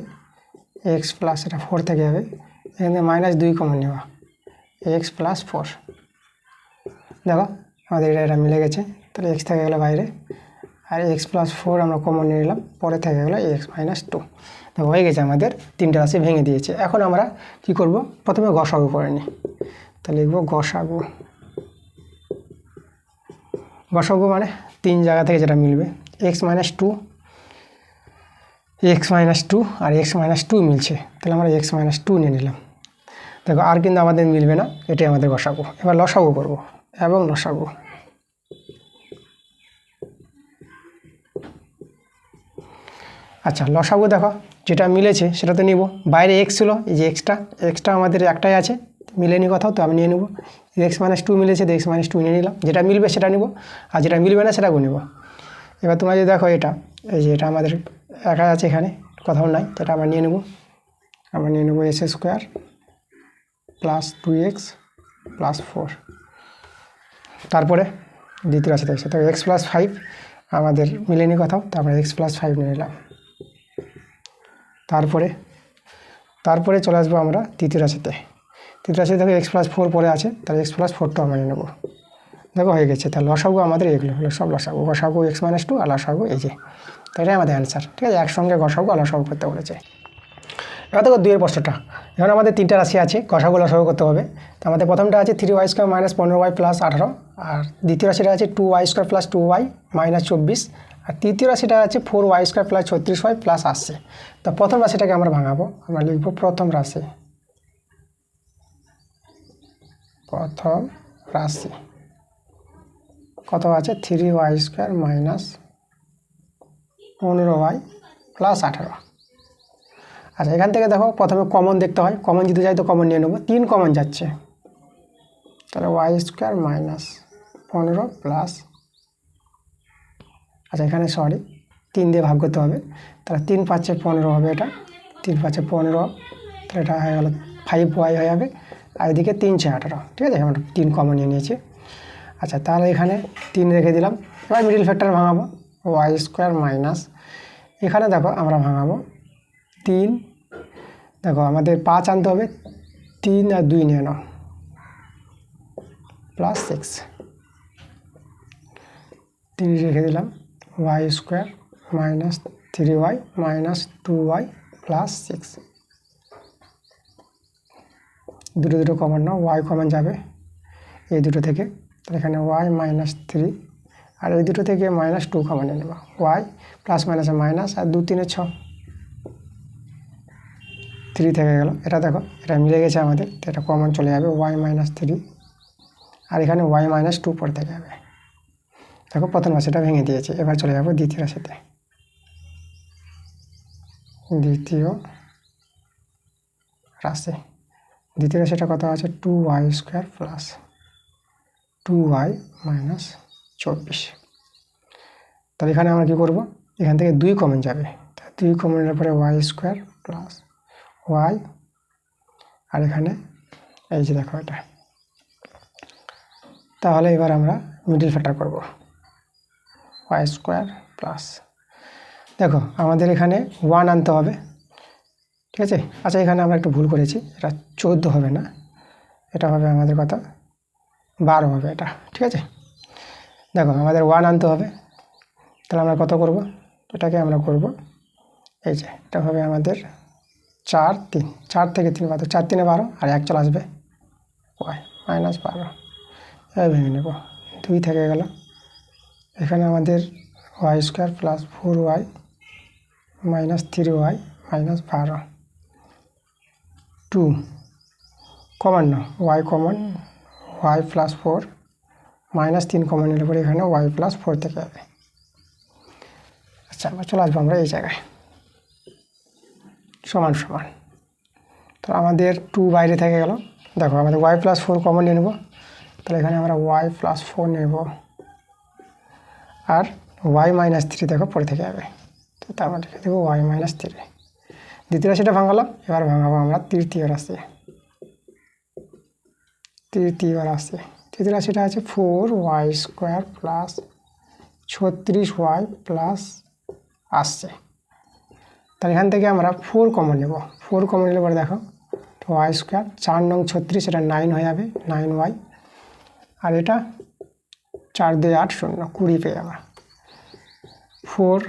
x প্লাস এটা 4 থেকে যাবে, এখান থেকে মাইনাস 2 কমন নেওয়া x প্লাস 4। দেখো আমাদের এটা মিলে গেছে, তাহলে x থেকে গেলো বাইরে আর x প্লাস 4 আমরা কমন নিয়ে নিলাম, পরে থেকে গেলো x মাইনাস 2। তো হয়ে গেছে আমাদের তিনটে রাশি ভেঙে দিয়েছে। এখন আমরা কি করব, প্রথমে গসাগু করে নিই, তাহলে লিখব গসাগু। গসাগু মানে 3 জায়গা থেকে যেটা মিলবে, x মাইনাস 2 আর x মাইনাস 2 মিলছে, তাহলে আমরা x মাইনাস 2 নিয়ে নিলাম। দেখো আর কিন্তু আমাদের মিলবে না, এটাই আমাদের গসাগু। এবার লসাগু করব এবং লসাগু। আচ্ছা লসাগু দেখো যেটা মিলেছে সেটা তো নিব, বাইরে x ছিল, এই যে এক্সট্রা আমাদের একটাই আছে, মিলেনি কোথাও, তো আমি নিয়ে নেব। x মাইনাস 2 মিলেছে, x মাইনাস 2 নিয়ে নিলাম, যেটা মিলবে সেটা নিব আর যেটা মিলবে না সেটা নিব। এবার তোমরা যদি দেখো এটা, এই যে এটা আমাদের একা আছে, এখানে কোথাও নাই, যেটা আমরা নিয়ে নেব, আমরা নিয়ে নেব S square plus 2x plus 4। তারপরে দ্বিতীয় রাশি দেখছে, তো x প্লাস 5 আমাদের মিলেনি কোথাও, তো আমরা x প্লাস 5 নিয়ে নিলাম। তারপরে চলে আসবো আমরা তৃতীয় রাশিতে। তৃতীয় রাশিতে দেখো x প্লাস 4 পরে আছে, তাহলে x প্লাস 4টা আমরা নিয়ে নেবো। দেখো হয়ে গেছে, তাহলে লসাগু আমাদের এগুলো হলো সব লসাগু, গসাগু x মাইনাস 2 আর লসাগু এই যে, তো এটাই আমাদের অ্যান্সার। ঠিক আছে, একসঙ্গে গসাগু আর লসাগু করতে বলেছে। এবার দেখো 2 এর প্রশ্নটা, এখন আমাদের 3টা রাশি আছে, গসাগু লসাগু করতে হবে। তো আমাদের প্রথমটা আছে 3y square minus 15y plus 18, আর দ্বিতীয় রাশিটা আছে 2y square plus 2y minus 24, আর তৃতীয় রাশিটা আছে 4y square plus 36y plus 80। তো প্রথম রাশিটাকে আমরা ভাঙাবো, আমরা লিখব প্রথম রাশি কত আছে, 3y square minus 15y plus 18। আচ্ছা এখান থেকে দেখো প্রথমে কমন দেখতে হয়, কমন যেতে চাই তো কমন নিয়ে নেবো, 3 কমন যাচ্ছে, তাহলে y স্কোয়ার মাইনাস 15 প্লাস, আচ্ছা এখানে 3 দিয়ে ভাগ করতে হবে, তাহলে 3 5 15 হবে, এটা 3 5 15, তাহলে এটা হয়ে গেল 5y হয়ে যাবে, আর এদিকে 3 6 18। ঠিক আছে, আমরা 3 কমন নিয়ে নিয়েছি। আচ্ছা তাহলে এখানে 3 রেখে দিলাম। এবার মিডিল ফ্যাক্টর ভাঙাবো, y স্কোয়ার মাইনাস, এখানে দেখো আমরা ভাঙাবো 3, দেখো আমাদের 5 আনতে হবে, 3 আর 2 নিয়ে নাও প্লাস 6। 3 রেখে দিলাম, y square minus 3y minus 2y plus 6। দুটো দুটো কমন নাও, ওয়াই কমন যাবে এই দুটো থেকে, তাহলে এখানে ওয়াই মাইনাস 3, আর এই দুটো থেকে মাইনাস 2 কমন নিয়ে নেব, ওয়াই প্লাস মাইনাসে মাইনাস, আর 2 3 6, 3 থেকে গেল। এটা দেখো এটা মিলে গেছে আমাদের, তো এটা কমন চলে যাবে, ওয়াই মাইনাস 3, আর এখানে ওয়াই মাইনাস 2 পড়ে থেকে যাবে। দেখো প্রথম রাশিটা ভেঙে দিয়েছে। এবার চলে যাবো দ্বিতীয় রাশিতে। দ্বিতীয় রাশিটা কত আছে, 2y square plus 2y minus 24। তাহলে এখানে আমরা কী করবো, এখান থেকে 2 কমন যাবে, 2 কমন এর পরে ওয়াই স্কোয়ার প্লাস ওয়াই, আর এখানে এই যে দেখো এটা। তাহলে এবার আমরা মিডল ফ্যাক্টর করব, ওয়াই স্কোয়ার প্লাস, দেখো আমাদের এখানে 1 আনতে হবে, ঠিক আছে। আচ্ছা এখানে আমরা একটু ভুল করেছি, এটা 14 হবে না, এটা হবে আমাদের কত, 12 হবে এটা, ঠিক আছে। দেখো আমাদের 1 আনতে হবে, তাহলে আমরা কত করব, এটাকে আমরা করব এই যে, এটা হবে আমাদের 4 3, 4 থেকে 3 বাদ, 4 3 12, আর 1 চলে আসবে, ওয়াই মাইনাস 12। এবার ভেঙে নেব, 2 থেকে গেল, এখানে আমাদের Y square plus 4y minus 3y minus 12, 2 common না, Y common, Y plus 4 minus 3 common নিলে পরে এখানে ওয়াই প্লাস 4 থেকে যাবে। আচ্ছা আবার চলে আসবো আমরা এই জায়গায়, সমান সমান। তো আমাদের 2 বাইরে থেকে গেল, দেখো আমাদের ওয়াই প্লাস 4 কমন নিয়ে নেব, তাহলে এখানে আমরা ওয়াই প্লাস 4 নেব, আর ওয়াই মাইনাস 3 দেখো পরে থেকে যাবে, তো তার মানে লিখে দেবো ওয়াই মাইনাস 3। দ্বিতীয় রাশিটা ভাঙালাম, এবার ভাঙাবো আমরা তৃতীয় রাশি। তৃতীয় রাশিটা আছে 4y square plus 36y plus আসছে। তাহলে এখান থেকে আমরা 4 কমন নেব, 4 কমন নিলে পরে দেখো ওয়াই স্কোয়ার 4 নং 36, এটা 9 হয়ে যাবে, 9y, আর এটা 4 2 8 0, 20 পেয়ে যাবে 4।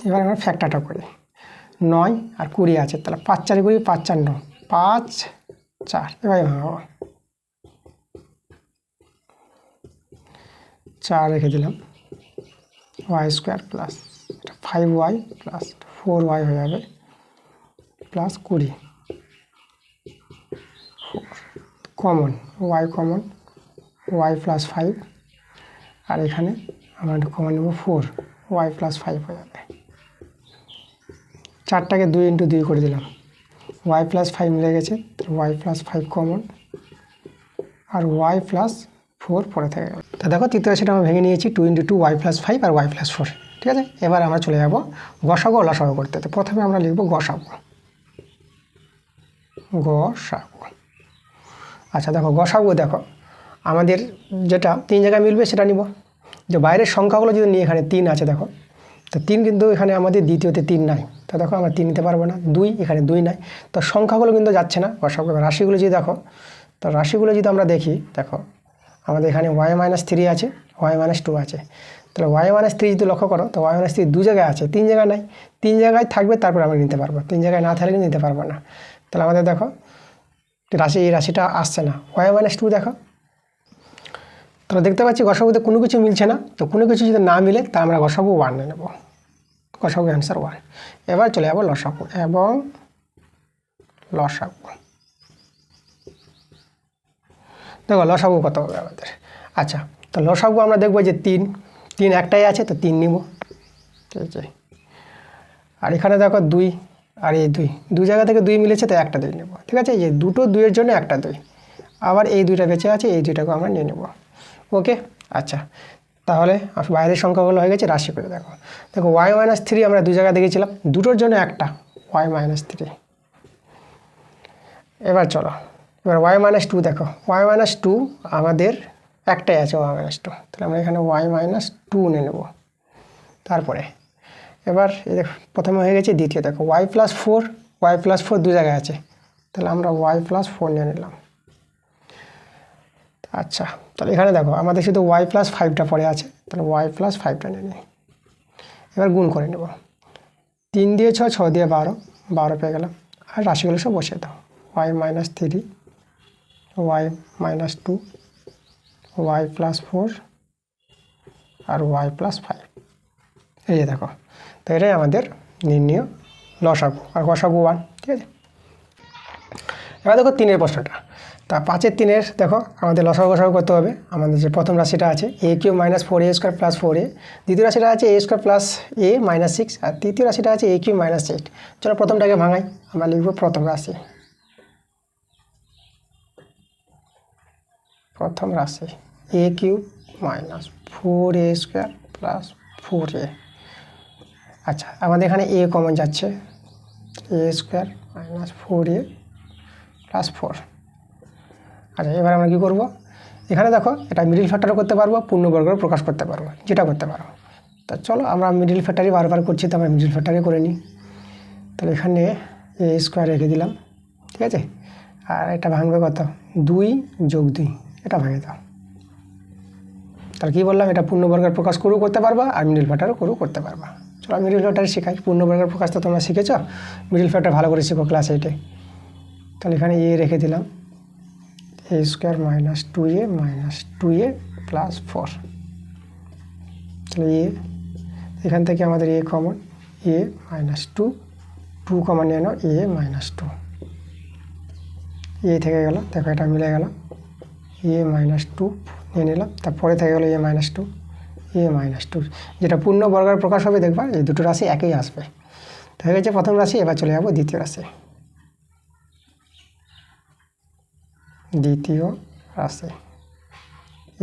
এবার আমরা ফ্যাক্টরটা করি, 9 আর 20 আছে, তাহলে 5 4 20, 5 4 9, 5 4। এবার ভাঙাবো, 4 রেখে দিলাম, y square plus 5y plus 4y হয়ে যাবে plus 20, common y common, Y plus 5, আর এখানে আমরা কমন নেব 4, ওয়াই প্লাস 5 হয়ে যাবে। 4টাকে 2 × 2 করে দিলাম, ওয়াই প্লাস 5 মিলে গেছে, ওয়াই প্লাস 5 কমন, আর ওয়াই প্লাস 4 পরে থেকে গেল। তা দেখো তৃতীয় রাশিটা আমরা ভেঙে নিয়েছি, 2 × 2 ওয়াই প্লাস 5 আর ওয়াই প্লাস 4, ঠিক আছে। এবার আমরা চলে যাব গসাগু ও লসাগু করতে। তো প্রথমে আমরা লিখব গসাগু। আচ্ছা দেখো গসাগু, দেখো আমাদের যেটা 3 জায়গায় মিলবে সেটা নিব, যে বাইরের সংখ্যাগুলো যদি নিয়ে এখানে 3 আছে, দেখো তো 3 কিন্তু এখানে আমাদের দ্বিতীয়তে 3 নাই, তো দেখো আমরা 3 নিতে পারবো না। 2 এখানে 2 নাই, তো সংখ্যাগুলো কিন্তু যাচ্ছে না গসাগু। রাশিগুলো যদি দেখো, তো রাশিগুলো যদি আমরা দেখি, দেখো আমাদের এখানে ওয়াই মাইনাস 3 আছে, ওয়াই মাইনাস 2 আছে, তাহলে ওয়াই মাইনাস 3 যদি লক্ষ্য করো, তো ওয়াই মাইনাস 3 2 জায়গায় আছে, 3 জায়গায় নাই। 3 জায়গায় থাকবে তারপর আমরা নিতে পারবো, 3 জায়গায় না থাকলে নিতে পারবো না। তাহলে আমাদের দেখো এই রাশিটা আসছে না, ওয়াই মাইনাস 2 দেখো। তাহলে দেখতে পাচ্ছি গসাগুতে কোনো কিছু মিলছে না, তো কোনো কিছু যদি না মিলে তা আমরা গসাগু 1 নিয়ে নেব, গসাগু অ্যান্সার 1। এবার চলে যাবো লসাগু এবং লসাগু। দেখো লসাগু কত হবে আমাদের। আচ্ছা তো লসাগু আমরা দেখবো যে 3 একটাই আছে, তো 3 নিব, ঠিক আছে। আর এখানে দেখো 2, আর এই 2 জায়গা থেকে 2 মিলেছে, তো একটা 2 নেব, ঠিক আছে। এই যে দুটো 2-এর জন্য একটা 2, আবার এই 2টা বেঁচে আছে, এই 2টাকে আমরা নিয়ে নেব, ওকে। আচ্ছা তাহলে বাইরের সংখ্যাগুলো হয়ে গেছে, রাশি করে দেখো। দেখো ওয়াই মাইনাস 3 আমরা 2 জায়গা দেখেছিলাম, দুটোর জন্য একটা ওয়াই মাইনাস 3। এবার চলো এবার ওয়াই মাইনাস 2 দেখো, ওয়াই মাইনাস 2 আমাদের একটাই আছে, ওয়াই মাইনাস 2, তাহলে আমরা এখানে ওয়াই মাইনাস 2 নিয়ে নেব। তারপরে এবার এই দেখো প্রথমে হয়ে গেছে, দ্বিতীয় দেখো ওয়াই প্লাস 4 2 জায়গায় আছে, তাহলে আমরা ওয়াই প্লাস 4 নিয়ে নিলাম। আচ্ছা, তাহলে এখানে দেখো আমাদের শুধু ওয়াই প্লাস 5টা পড়ে আছে, তাহলে ওয়াই প্লাস 5টা নিয়ে নিই। এবার গুণ করে নেব, 3 দিয়ে 6, 6 দিয়ে 12, 12 পেয়ে গেলাম। আর রাশিগুলো সব বসিয়ে দাও, y minus 3, y minus 2, y plus 4 আর ওয়াই প্লাস 5। এই যে দেখো, তো এটাই আমাদের নির্ণীয় লসাগু আর গসাগু 1, ঠিক আছে। এবার দেখো 3-এর প্রশ্নটা, তা 5-এর 3-এর দেখো আমাদের লসাগু গসাগু করতে হবে। আমাদের যে প্রথম রাশিটা আছে A cube minus 4a square plus 4a, দ্বিতীয় রাশিটা আছে এ স্কোয়ার প্লাস এ মাইনাস 6, আর তৃতীয় রাশিটা আছে এ কিউব মাইনাস 8। চলো প্রথমটাকে ভাঙাই, আমরা লিখব প্রথম রাশি। প্রথম রাশি A cube minus 4a square plus 4a। আচ্ছা, আমাদের এখানে এ কমন যাচ্ছে, এ স্কোয়ার মাইনাস 4a প্লাস 4। আচ্ছা, এবার আমরা কী করবো, এখানে দেখো এটা মিডিল ফ্যাক্টরও করতে পারবো, পূর্ণবর্গও প্রকাশ করতে পারবো, যেটা করতে পারবো। তা চলো আমরা মিডিল ফ্যাক্টরই বারবার করছি, তো আমরা মিডিল ফ্যাক্টরই করে নিই। তাহলে এখানে এ স্কোয়ার রেখে দিলাম, ঠিক আছে। আর এটা ভাঙবে কত, 2 যোগ 2, এটা ভাঙে দাও। তাহলে কী বললাম, এটা পূর্ণবর্গের প্রকাশ করেও করতে পারবা আর মিডিল ফ্যাক্টরও করেও করতে পারবা। চলো মিডিল ফ্যাক্টর শেখাই, পূর্ণবর্গের প্রকাশ তো তোমরা শিখেছ, মিডিল ফ্যাক্টর ভালো করে শিখো ক্লাস 8-এ। তাহলে এখানে এ রেখে দিলাম, a square minus 2a minus 2a plus 4। তাহলে এ, এখান থেকে আমাদের a common, a minus 2 common নিয়ে নাও, এ মাইনাস 2, এ থেকে গেল, দেখো এটা মিলে গেল, এ মাইনাস 2 নিয়ে নিলাম। তারপরে থেকে গেলো এ মাইনাস 2, এ মাইনাস 2, যেটা পূর্ণ বর্গের প্রকাশ হবে দেখবা এই দুটো রাশি একই আসবে। তো হয়ে গেছে প্রথম রাশি। এবার চলে যাবো দ্বিতীয় রাশি। দ্বিতীয় রাশি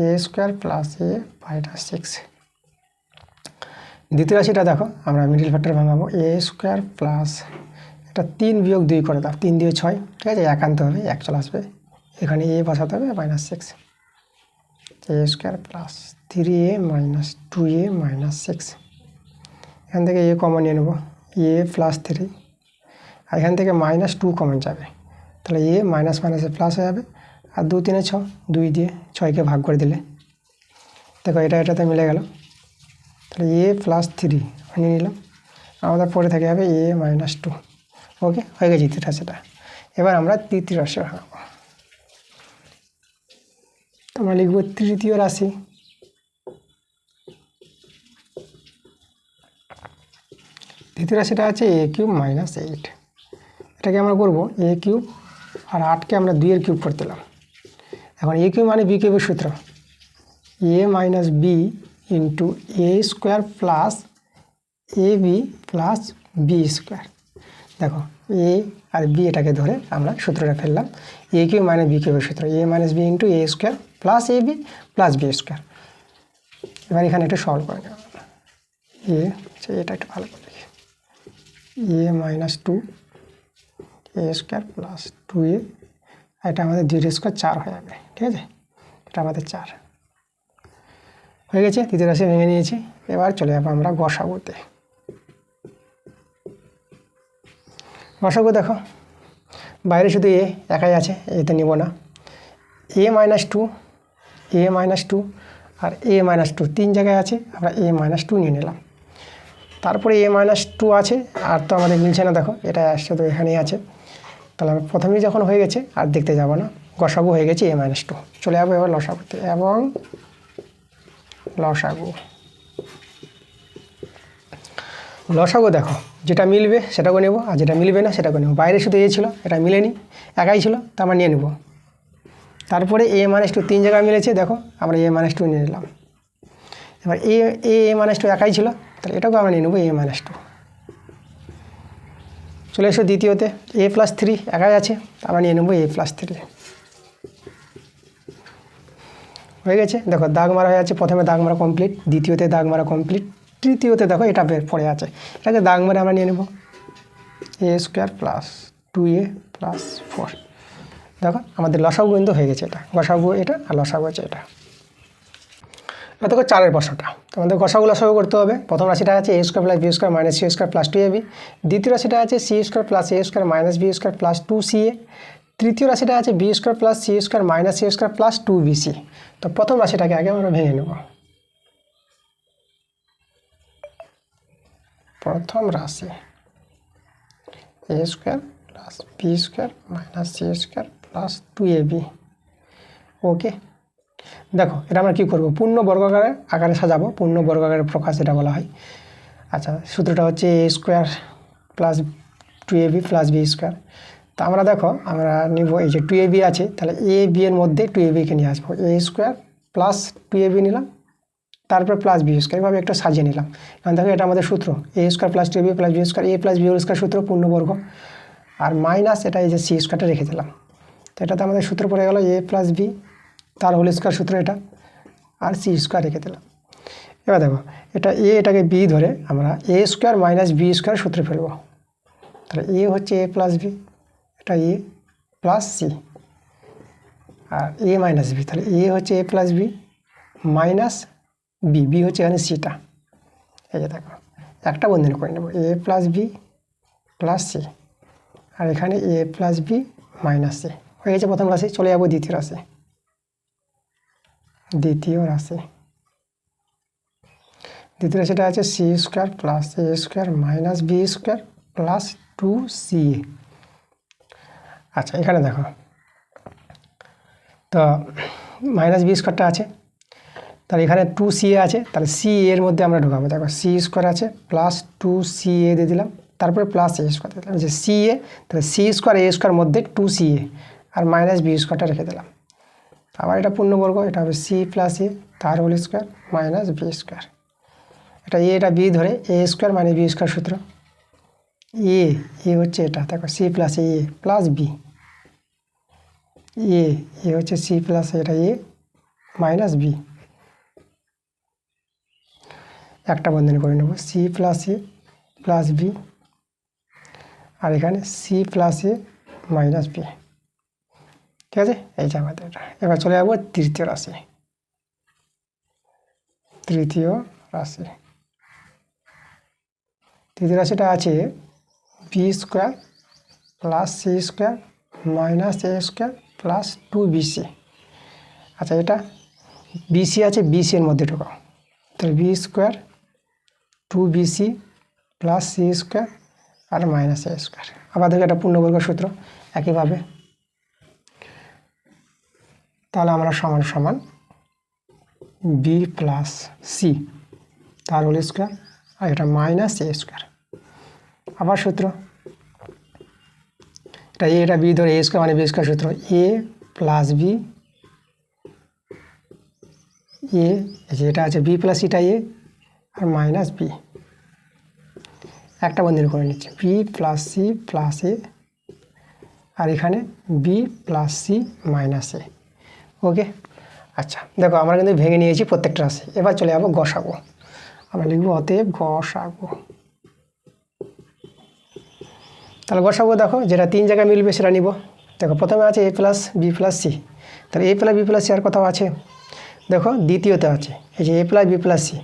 a square plus A minus 6। দ্বিতীয় রাশিটা দেখো আমরা মিডিল ফ্যাক্টর ভাঙাবো, এ স্কোয়ার প্লাস এটা 3 বিয়োগ 2 করে দাও, 3 দিয়ে 6, ঠিক আছে, এক আনতে হবে, এক চলে আসবে, এখানে এ বসাতে হবে minus 6, a square plus 3a minus 2a minus 6। এখান থেকে এ কমন নিয়ে নেবো, এ প্লাস 3, আর এখান থেকে মাইনাস 2 কমন যাবে, তাহলে এ মাইনাস মাইনাসে প্লাস হয়ে যাবে। আর 2 3 6, 2 দিয়ে 6কে ভাগ করে দিলে দেখো এটা এটাতে মিলে গেল। তাহলে এ প্লাস 3 নিয়ে নিলাম, আমাদের পরে থেকে যাবে এ মাইনাস 2। ওকে, হয়ে গেছে দ্বিতীয় রাশিটা। এবার আমরা তৃতীয় রাশি ভাঙাবো, আমরা লিখব তৃতীয় রাশি। তৃতীয় রাশিটা আছে এ কিউব মাইনাস 8। এটাকে আমরা করবো এ কিউব আর 8কে আমরা 2-এর কিউব করতে দিলাম। এখন এ কিউব মানে বি কিউবের সূত্র, A minus B into A square plus A B plus B square. দেখো এ আর বি এটাকে ধরে আমরা সূত্রটা ফেললাম, এ কিউব মাইনাস বি কিউবের সূত্র, A minus B into A square plus A B plus B square. এবার এখানে একটু সলভ করে নেওয়া, এটা একটু ভালো করে লিখি, এ মাইনাস 2 এ স্কোয়ার প্লাস 2a, এটা আমাদের 2 স্কোয়ার 4 হয়ে যাবে, ঠিক আছে, এটা আমাদের 4 হয়ে গেছে। তৃতীয় রাশি ভেঙে নিয়েছি। এবার চলে যাবো আমরা গসাগুতে। গসাগু দেখো বাইরে শুধু এ একাই আছে, এতে নিব না, এ minus 2, A minus 2 R a minus 2 3 জায়গায় আছে, আমরা এ মাইনাস 2 নিয়ে নিলাম। তারপরে এ মাইনাস 2 আছে, আর তো আমাদের মিলছে না, দেখো এটা শুধু এখানেই আছে। তাহলে আমরা প্রথমেই যখন হয়ে গেছে আর দেখতে যাব না, গসাগু হয়ে গেছে এ মাইনাস 2। চলে যাবো এবার লসাগুতে, এবং লসাগু। লসাগু দেখো যেটা মিলবে সেটাকে নেব, আর যেটা মিলবে না সেটাকে নেব। বাইরে শুধু এ ছিল, এটা মিলেনি, একাই ছিল, তা আমরা নিয়ে নেব। তারপরে এ মাইনাস 2 3 জায়গায় মিলেছে, দেখো আমরা এ মাইনাস 2 নিয়ে নিলাম। এবার এ মাইনাস 2 একাই ছিল, তাহলে এটাকে আমরা নিয়ে নেব এ মাইনাস 2। চলে এসো দ্বিতীয়তে, এ প্লাস 3 একাই আছে, আমরা নিয়ে নেব এ প্লাস 3। হয়ে গেছে, দেখো দাগ মারা হয়ে আছে, প্রথমে দাগ মারা কমপ্লিট, দ্বিতীয়তে দাগ মারা কমপ্লিট, তৃতীয়তে দেখো এটা বের পড়ে আছে, এটাকে দাগ মারে আমরা নিয়ে নেব এ স্কোয়ার প্লাস 2a প্লাস 4। দেখো আমাদের লসাগু কিন্তু হয়ে গেছে, এটা গসাগু এটা আর লসাগু হচ্ছে এটা। এবার দেখো 4-এর প্রশ্নটা, আমাদের গসাগু লসাগু করতে হবে। প্রথম রাশিটা আছে এ square plus B square minus c square plus 2ab। দ্বিতীয় রাশিটা আছে c square plus a square minus b square plus 2ca। তৃতীয় রাশিটা আছে b square plus c square minus c square plus 2bc। তো প্রথম রাশিটাকে আগে আমরা ভেঙে নেব। প্রথম রাশি a square plus B square minus c square plus 2ab। Okay, দেখো এটা আমরা কী করবো, পূর্ণ বর্গাকারে আকারে সাজাবো। পূর্ণ বর্গাকারের প্রকাশ এটা বলা হয়। আচ্ছা, সূত্রটা হচ্ছে a square plus 2ab plus B square. তো আমরা দেখো আমরা নিব এই যে 2ab আছে, তাহলে এ বি এর মধ্যে 2ab-কে নিয়ে আসবো। এ স্কোয়ার প্লাস 2ab নিলাম, তারপর প্লাস বি স্কোয়ার, এভাবে একটা সাজিয়ে নিলাম। কারণ দেখো এটা আমাদের সূত্র a square plus 2ab plus B square, a plus b whole square সূত্র পূর্ণবর্গ। আর মাইনাস এটা এই যে সি স্কোয়ারটা রেখে দিলাম। তো এটাতে আমাদের সূত্র পড়ে গেল এ প্লাস বি, তার হোল স্কোয়ার সূত্র এটা, আর সি স্কোয়ার রেখে দিলাম। এবার দেখো এটা এটাকে বি ধরে আমরা a square minus b square সূত্রে ফেলবো। তাহলে এ হচ্ছে এ প্লাস বি, এটা এ প্লাস সি, আর এ মাইনাস বি, তাহলে এ হচ্ছে a plus b minus b, b হচ্ছে এখানে সিটা। এই যে দেখো একটা বন্ধনী করে নেব, এ প্লাস বি প্লাস সি, আর এখানে এ প্লাস বি মাইনাস সি। হয়ে গেছে প্রথম রাশি। চলে যাবো দ্বিতীয় রাশি। দ্বিতীয় রাশিটা আছে c square plus a square minus b square plus 2ca। আচ্ছা, এখানে দেখো তো মাইনাস বি স্কোয়ারটা আছে, তাহলে এখানে 2ca আছে, তাহলে সি এর মধ্যে আমরা ঢোকাবো। দেখো সি স্কোয়ার আছে প্লাস 2ca দিয়ে দিলাম, তারপরে প্লাস এ স্কোয়ার দিয়ে দিলাম। যে সি এ, তাহলে সি স্কোয়ার এ স্কোয়ার মধ্যে 2ca আর মাইনাস বি স্কোয়ারটা রেখে দিলাম। আবার এটা পূর্ণবর্গ, এটা হবে সি প্লাস এ তার whole square minus b square. এটা এটা বি ধরে এ স্কোয়ার মাইনাস বি স্কোয়ার সূত্র। এ হচ্ছে এটা, দেখো c plus a plus b, a হচ্ছে সি প্লাস এটা এ মাইনাস বি। একটা বন্ধনী করে নেব, C plus a plus B, আর এখানে C plus A minus B. ঠিক আছে, এই যে আমাদের এটা। এবার চলে যাবো তৃতীয় রাশি। তৃতীয় রাশিটা আছে b square plus c square minus a square plus 2bc। আচ্ছা, এটা বিসি আছে, বিসি এর মধ্যে ঢোকাও। তাহলে b square 2bc plus c square আর মাইনাস এ স্কোয়ার। আবার দেখো এটা পূর্ণবর্গ সূত্র একইভাবে। তাহলে আমরা সমান সমান বি প্লাস সি তার হোল স্কোয়ার, আর এটা মাইনাস এ স্কোয়ার। আবার সূত্র এটা বি ধরে এ স্কোয়ার মানে বি স্কোয়ার সূত্র, এ প্লাস বি যেটা আছে বি প্লাস সিটা এ আর মাইনাস বি। একটা বন্ধনী করে নিচ্ছে, বি প্লাস সি প্লাস এ, আর এখানে বি প্লাস সি মাইনাস এ। ওকে, আচ্ছা দেখো আমরা কিন্তু ভেঙে নিয়েছি প্রত্যেকটা রাশি। এবার চলে যাবো গসাগু। আমরা লিখবো অতএব গসাগু। তাহলে গসাগু দেখো যেটা 3 জায়গায় মিলবে সেটা নিব। দেখো প্রথমে আছে এ প্লাস বি প্লাস সি, তাহলে এ প্লাস বি প্লাস সি আর কোথাও আছে? দেখো দ্বিতীয়তে আছে এই যে এ প্লাস বি প্লাস সি।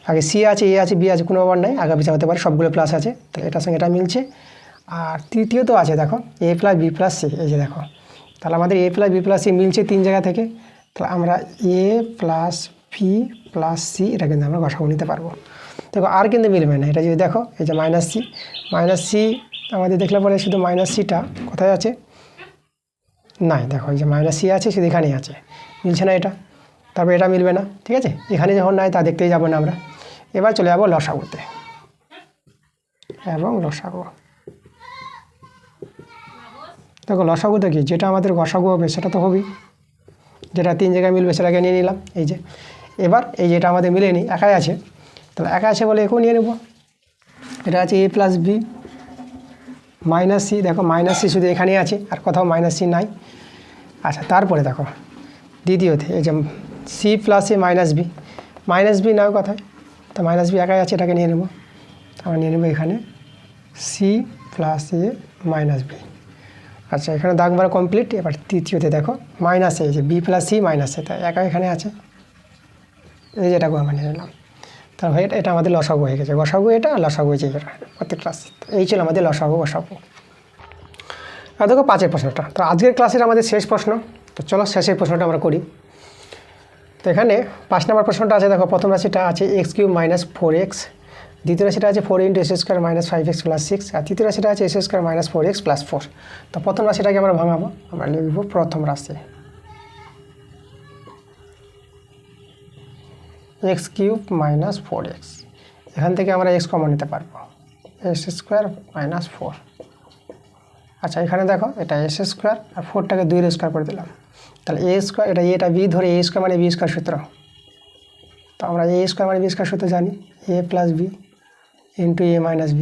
আগে সি আছে, এ আছে, বি আছে, কোনো ব্যাপার নাই, আগে পিছা হতে পারে, সবগুলো প্লাস আছে, তাহলে এটার সঙ্গে এটা মিলছে। আর তৃতীয়তেও আছে দেখো এ প্লাস বি প্লাস সি, এই যে দেখো, তাহলে আমাদের এ প্লাস বি প্লাস সি মিলছে 3 জায়গা থেকে। তাহলে আমরা এ প্লাস বি প্লাস সি এটা কিন্তু আমরা গসাগু নিতে পারবো। দেখো আর কিন্তু মিলবে না, এটা যদি দেখো এই যে মাইনাস সি আমাদের দেখলে পরে শুধু মাইনাস সিটা কোথায় আছে? নাই, দেখো এই যে মাইনাস সি আছে শুধু এখানেই আছে, মিলছে না এটা। তারপর এটা মিলবে না, ঠিক আছে, এখানে যখন নাই তা দেখতেই যাবো না আমরা। এবার চলে যাবো লসাগুতে। এবং লসাগু দেখো লসাগুতে কি, যেটা আমাদের গসাগু হবে সেটা তো হবেই, যেটা 3 জায়গায় মিলবে সেটাকে নিয়ে নিলাম। এই যে এবার এই যেটা আমাদের মিলেনি, একাই আছে, তাহলে একা আছে বলে একেও নিয়ে নেব। এটা আছে এ প্লাস বি মাইনাস সি, দেখো মাইনাস সি শুধু এখানেই আছে, আর কোথাও মাইনাস সি নাই। আচ্ছা, তারপরে দেখো দ্বিতীয়তে এই যে C plus A minus B নাও কথায়, তো মাইনাস বি একাই আছে, এটাকে নিয়ে নেব। আমরা নিয়ে নেব এখানে C plus A minus B. আচ্ছা, এখানে দাগ মারা কমপ্লিট। এবার তৃতীয়তে দেখো মাইনাস এ, যে বি প্লাস সি মাইনাস এ, তাই একা এখানে আছে, এই যে এটাকে আমরা নিয়ে নিলাম। তাহলে এটা আমাদের লসাগু হয়ে গেছে। গসাগু এটা, লসাগু হয়েছে এটা প্রত্যেকটা। এই ছিল আমাদের লসাগু গসাগু। আর দেখো 5 প্রশ্নটা। তো আজকের ক্লাসের আমাদের শেষ প্রশ্ন। তো চলো শেষের প্রশ্নটা আমরা করি। তো এখানে 5 নম্বর প্রশ্নটা আছে, দেখো প্রথম রাশিটা আছে x³ - 4x, দ্বিতীয় রাশিটা আছে 4 × s² - 5x + 6, আর তৃতীয় রাশিটা আছে s² - 4x + 4। তো প্রথম রাশিটাকে আমরা ভাঙাবো, আমরা লিখব প্রথম রাশি x³ - 4x, এখান থেকে আমরা x কমন নিতে পারবো, s² - 4। আচ্ছা এখানে দেখো এটা s² আর 4টাকে 2 এর স্কোয়ার করে দিলাম, তাহলে a², এটা b ধরে a² মানে b² সূত্র। তো আমরা a² মানে b² সূত্র জানি, a + b × a - b,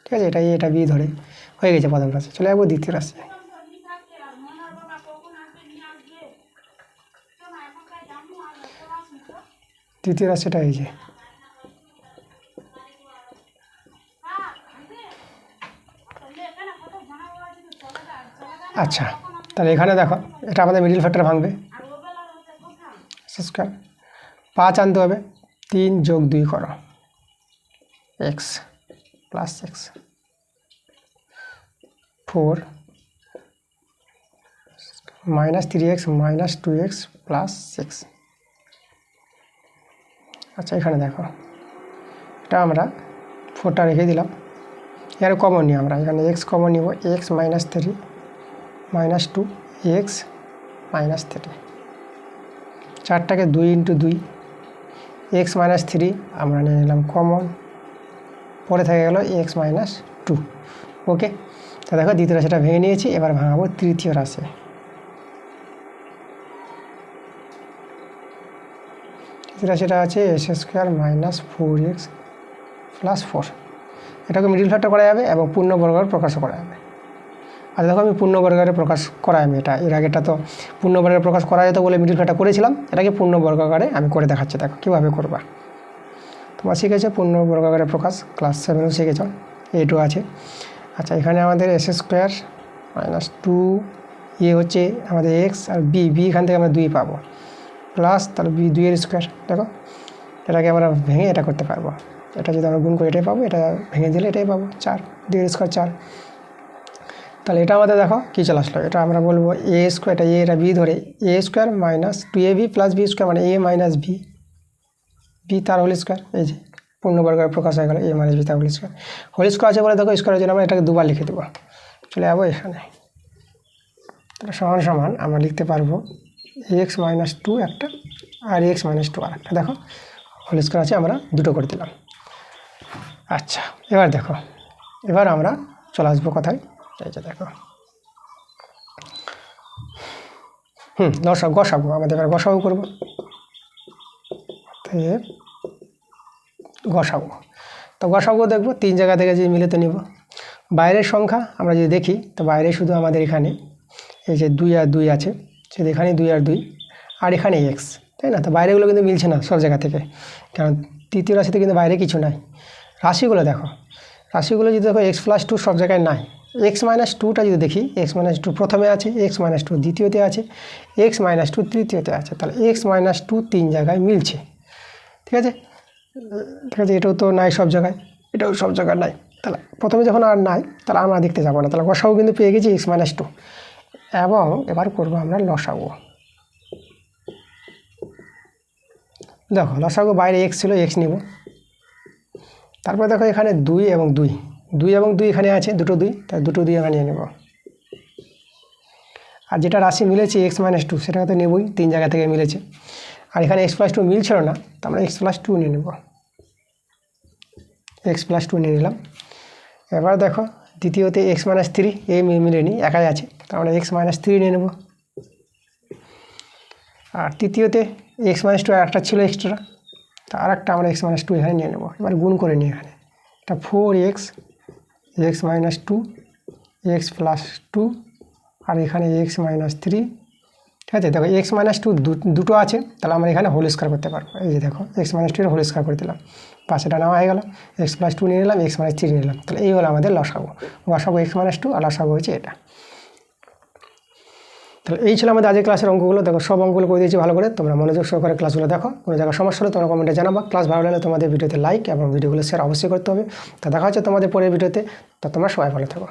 ঠিক আছে, এটা b ধরে হয়ে গেছে প্রথম রাশি। চলে যাবো দ্বিতীয় রাশি। তৃতীয় রাশিটা এই যে, আচ্ছা তাহলে এখানে দেখো এটা আমাদের মিডিল ফ্যাক্টর ভাঙবে, s², 5 আনতে হবে, 3 + 2 করো, x + x, 4 - 3x - 2x + 6। আচ্ছা এখানে দেখো এটা আমরা 4টা রেখে দিলাম, এর কমন নিই আমরা, এখানে x কমন নিব, x - 3 - 2x - 3, 4টাকে 2 × 2, x - 3 আমরা নিয়ে নিলাম কমন, পরে থেকে গেল x - 2। ওকে, তো দেখো দ্বিতীয় রাশিটা ভেঙে নিয়েছি, এবার ভাঙাবো তৃতীয় রাশি। তৃতীয় রাশিটা আছে s² - 4x + 4, এটাকে মিডিল ফ্যাক্টর করা যাবে এবং পূর্ণবর্গের প্রকাশও করা যাবে। আর দেখো আমি পূর্ণবর্গের প্রকাশ করাই, আমি এটা এর আগেটা তো পূর্ণবর্গের প্রকাশ করা যেত বলে মিডিল ফ্যাক্টর করেছিলাম, এটাকে পূর্ণবর্গাকারে আমি করে দেখাচ্ছি, দেখো কীভাবে করবা। তোমরা শিখেছো পূর্ণবর্গাকারের প্রকাশ, ক্লাস 7এও শিখেছ, এইটু আছে। আচ্ছা এখানে আমাদের s² - 2, হচ্ছে আমাদের x, আর b এখান থেকে আমরা 2 পাবো, প্লাস তাহলে b 2 এর স্কোয়ার। দেখো এটাকে আমরা ভেঙে এটা করতে পারবো, এটা যদি আমরা গুণ করে এটাই পাবো, এটা ভেঙে দিলে এটাই পাবো, 4, 2 এর স্কোয়ার 4। তাহলে এটা আমাদের দেখো কী চলে আসলো, এটা আমরা বলবো a², এটা b ধরে a² - 2ab + b² মানে a - b তার হোল স্কোয়ার, এই যে পূর্ণবর্গের প্রকাশ হয়ে গেল a - b তার হোল স্কোয়ার। হোল স্কোয়ার আছে বলে দেখো স্কোয়ারের জন্য আমরা এটাকে দুবার লিখে দেবো, চলে যাবো এখানে। তাহলে সমান আমরা লিখতে পারবো x - 2 একটা আর x - 2 আর একটা, দেখো হোল স্কোয়ার আছে, আমরা দুটো করে দিলাম। আচ্ছা এবার দেখো, এবার আমরা চলে আসবো কোথায়, এই যে দেখো গসাগু, আমাদের এবার গসাগু করবো, গসাগু। তো গসাগু দেখবো 3 জায়গা থেকে যে মিলে তো নিব, বাইরের সংখ্যা আমরা যদি দেখি তো বাইরে শুধু আমাদের এখানে এই যে 2 আর 2 আছে, শুধু এখানে 2 আর 2, আর এখানে x, তাই না। তো বাইরেগুলো কিন্তু মিলছে না সব জায়গা থেকে, কারণ তৃতীয় রাশিতে কিন্তু বাইরে কিছু নাই। রাশিগুলো দেখো, রাশিগুলো যদি দেখো x + 2 সব জায়গায় নাই, x - 2টা যদি দেখি, x - 2 প্রথমে আছে, x - 2 দ্বিতীয়তে আছে, x - 2 তৃতীয়তে আছে, তাহলে x - 2 3 জায়গায় মিলছে, ঠিক আছে। এটাও তো নাই সব জায়গায়, এটাও সব জায়গায় নাই, তাহলে প্রথমে যখন আর নাই তাহলে আমরা দেখতে যাবো না, তাহলে গসাগু কিন্তু পেয়ে গেছি x - 2। এবং এবার করবো আমরা লসাগু। দেখো লসাগু বাইরে x ছিল, x নিব, তারপর দেখো এখানে 2 এবং 2 এখানে আছে, দুটো 2, তাই দুটো 2 আমরা নিয়ে নেব। আর যেটা রাশি মিলেছে x - 2 সেটা তো নেবই, 3 জায়গা থেকে মিলেছে। আর এখানে x + 2 মিলছিল না, তো আমরা x + 2 নিয়ে নেব, x + 2 নিয়ে নিলাম। এবার দেখো দ্বিতীয়তে x - 3 মিলেনি, একাই আছে, তো আমরা x - 3 নিয়ে নেব। আর তৃতীয়তে x - 2 আর একটা ছিল এক্সট্রা, তো আর একটা আমরা x - 2 এখানে নিয়ে নেব। এবার গুণ করে নিই, এখানে এটা 4x, x - 2, x + 2, আর এখানে x - 3, ঠিক আছে। দেখো x - 2 দুটো আছে, তাহলে আমরা এখানে হোল স্কোয়ার করতে পারবো, এই যে দেখো x - 2 এর হোল স্কোয়ার করে দিলাম, পাশেটা নেওয়া হয়ে গেল, x + 2 নিয়ে নিলাম, x - 3 নিয়ে নিলাম, তাহলে এই হলো আমাদের লসাগু। লসাগু x - 2 আর লসাগু হচ্ছে এটা। তাহলে এই ছিল আমাদের আজকের ক্লাসের অঙ্কগুলো। দেখো সব অঙ্কগুলো করে দিয়েছি ভালো করে, তোমরা মনোযোগ সহকারে ক্লাসগুলো দেখো। কোনো জায়গায় সমস্যা হলে তোমরা কমেন্টে জানাবা। ক্লাস ভালো লাগলে তোমাদের ভিডিওতে লাইক এবং ভিডিওগুলো শেয়ার অবশ্যই করতে হবে। তো দেখা হচ্ছে তোমাদের পরের ভিডিওতে, তো তোমরা সবাই ভালো থাকো।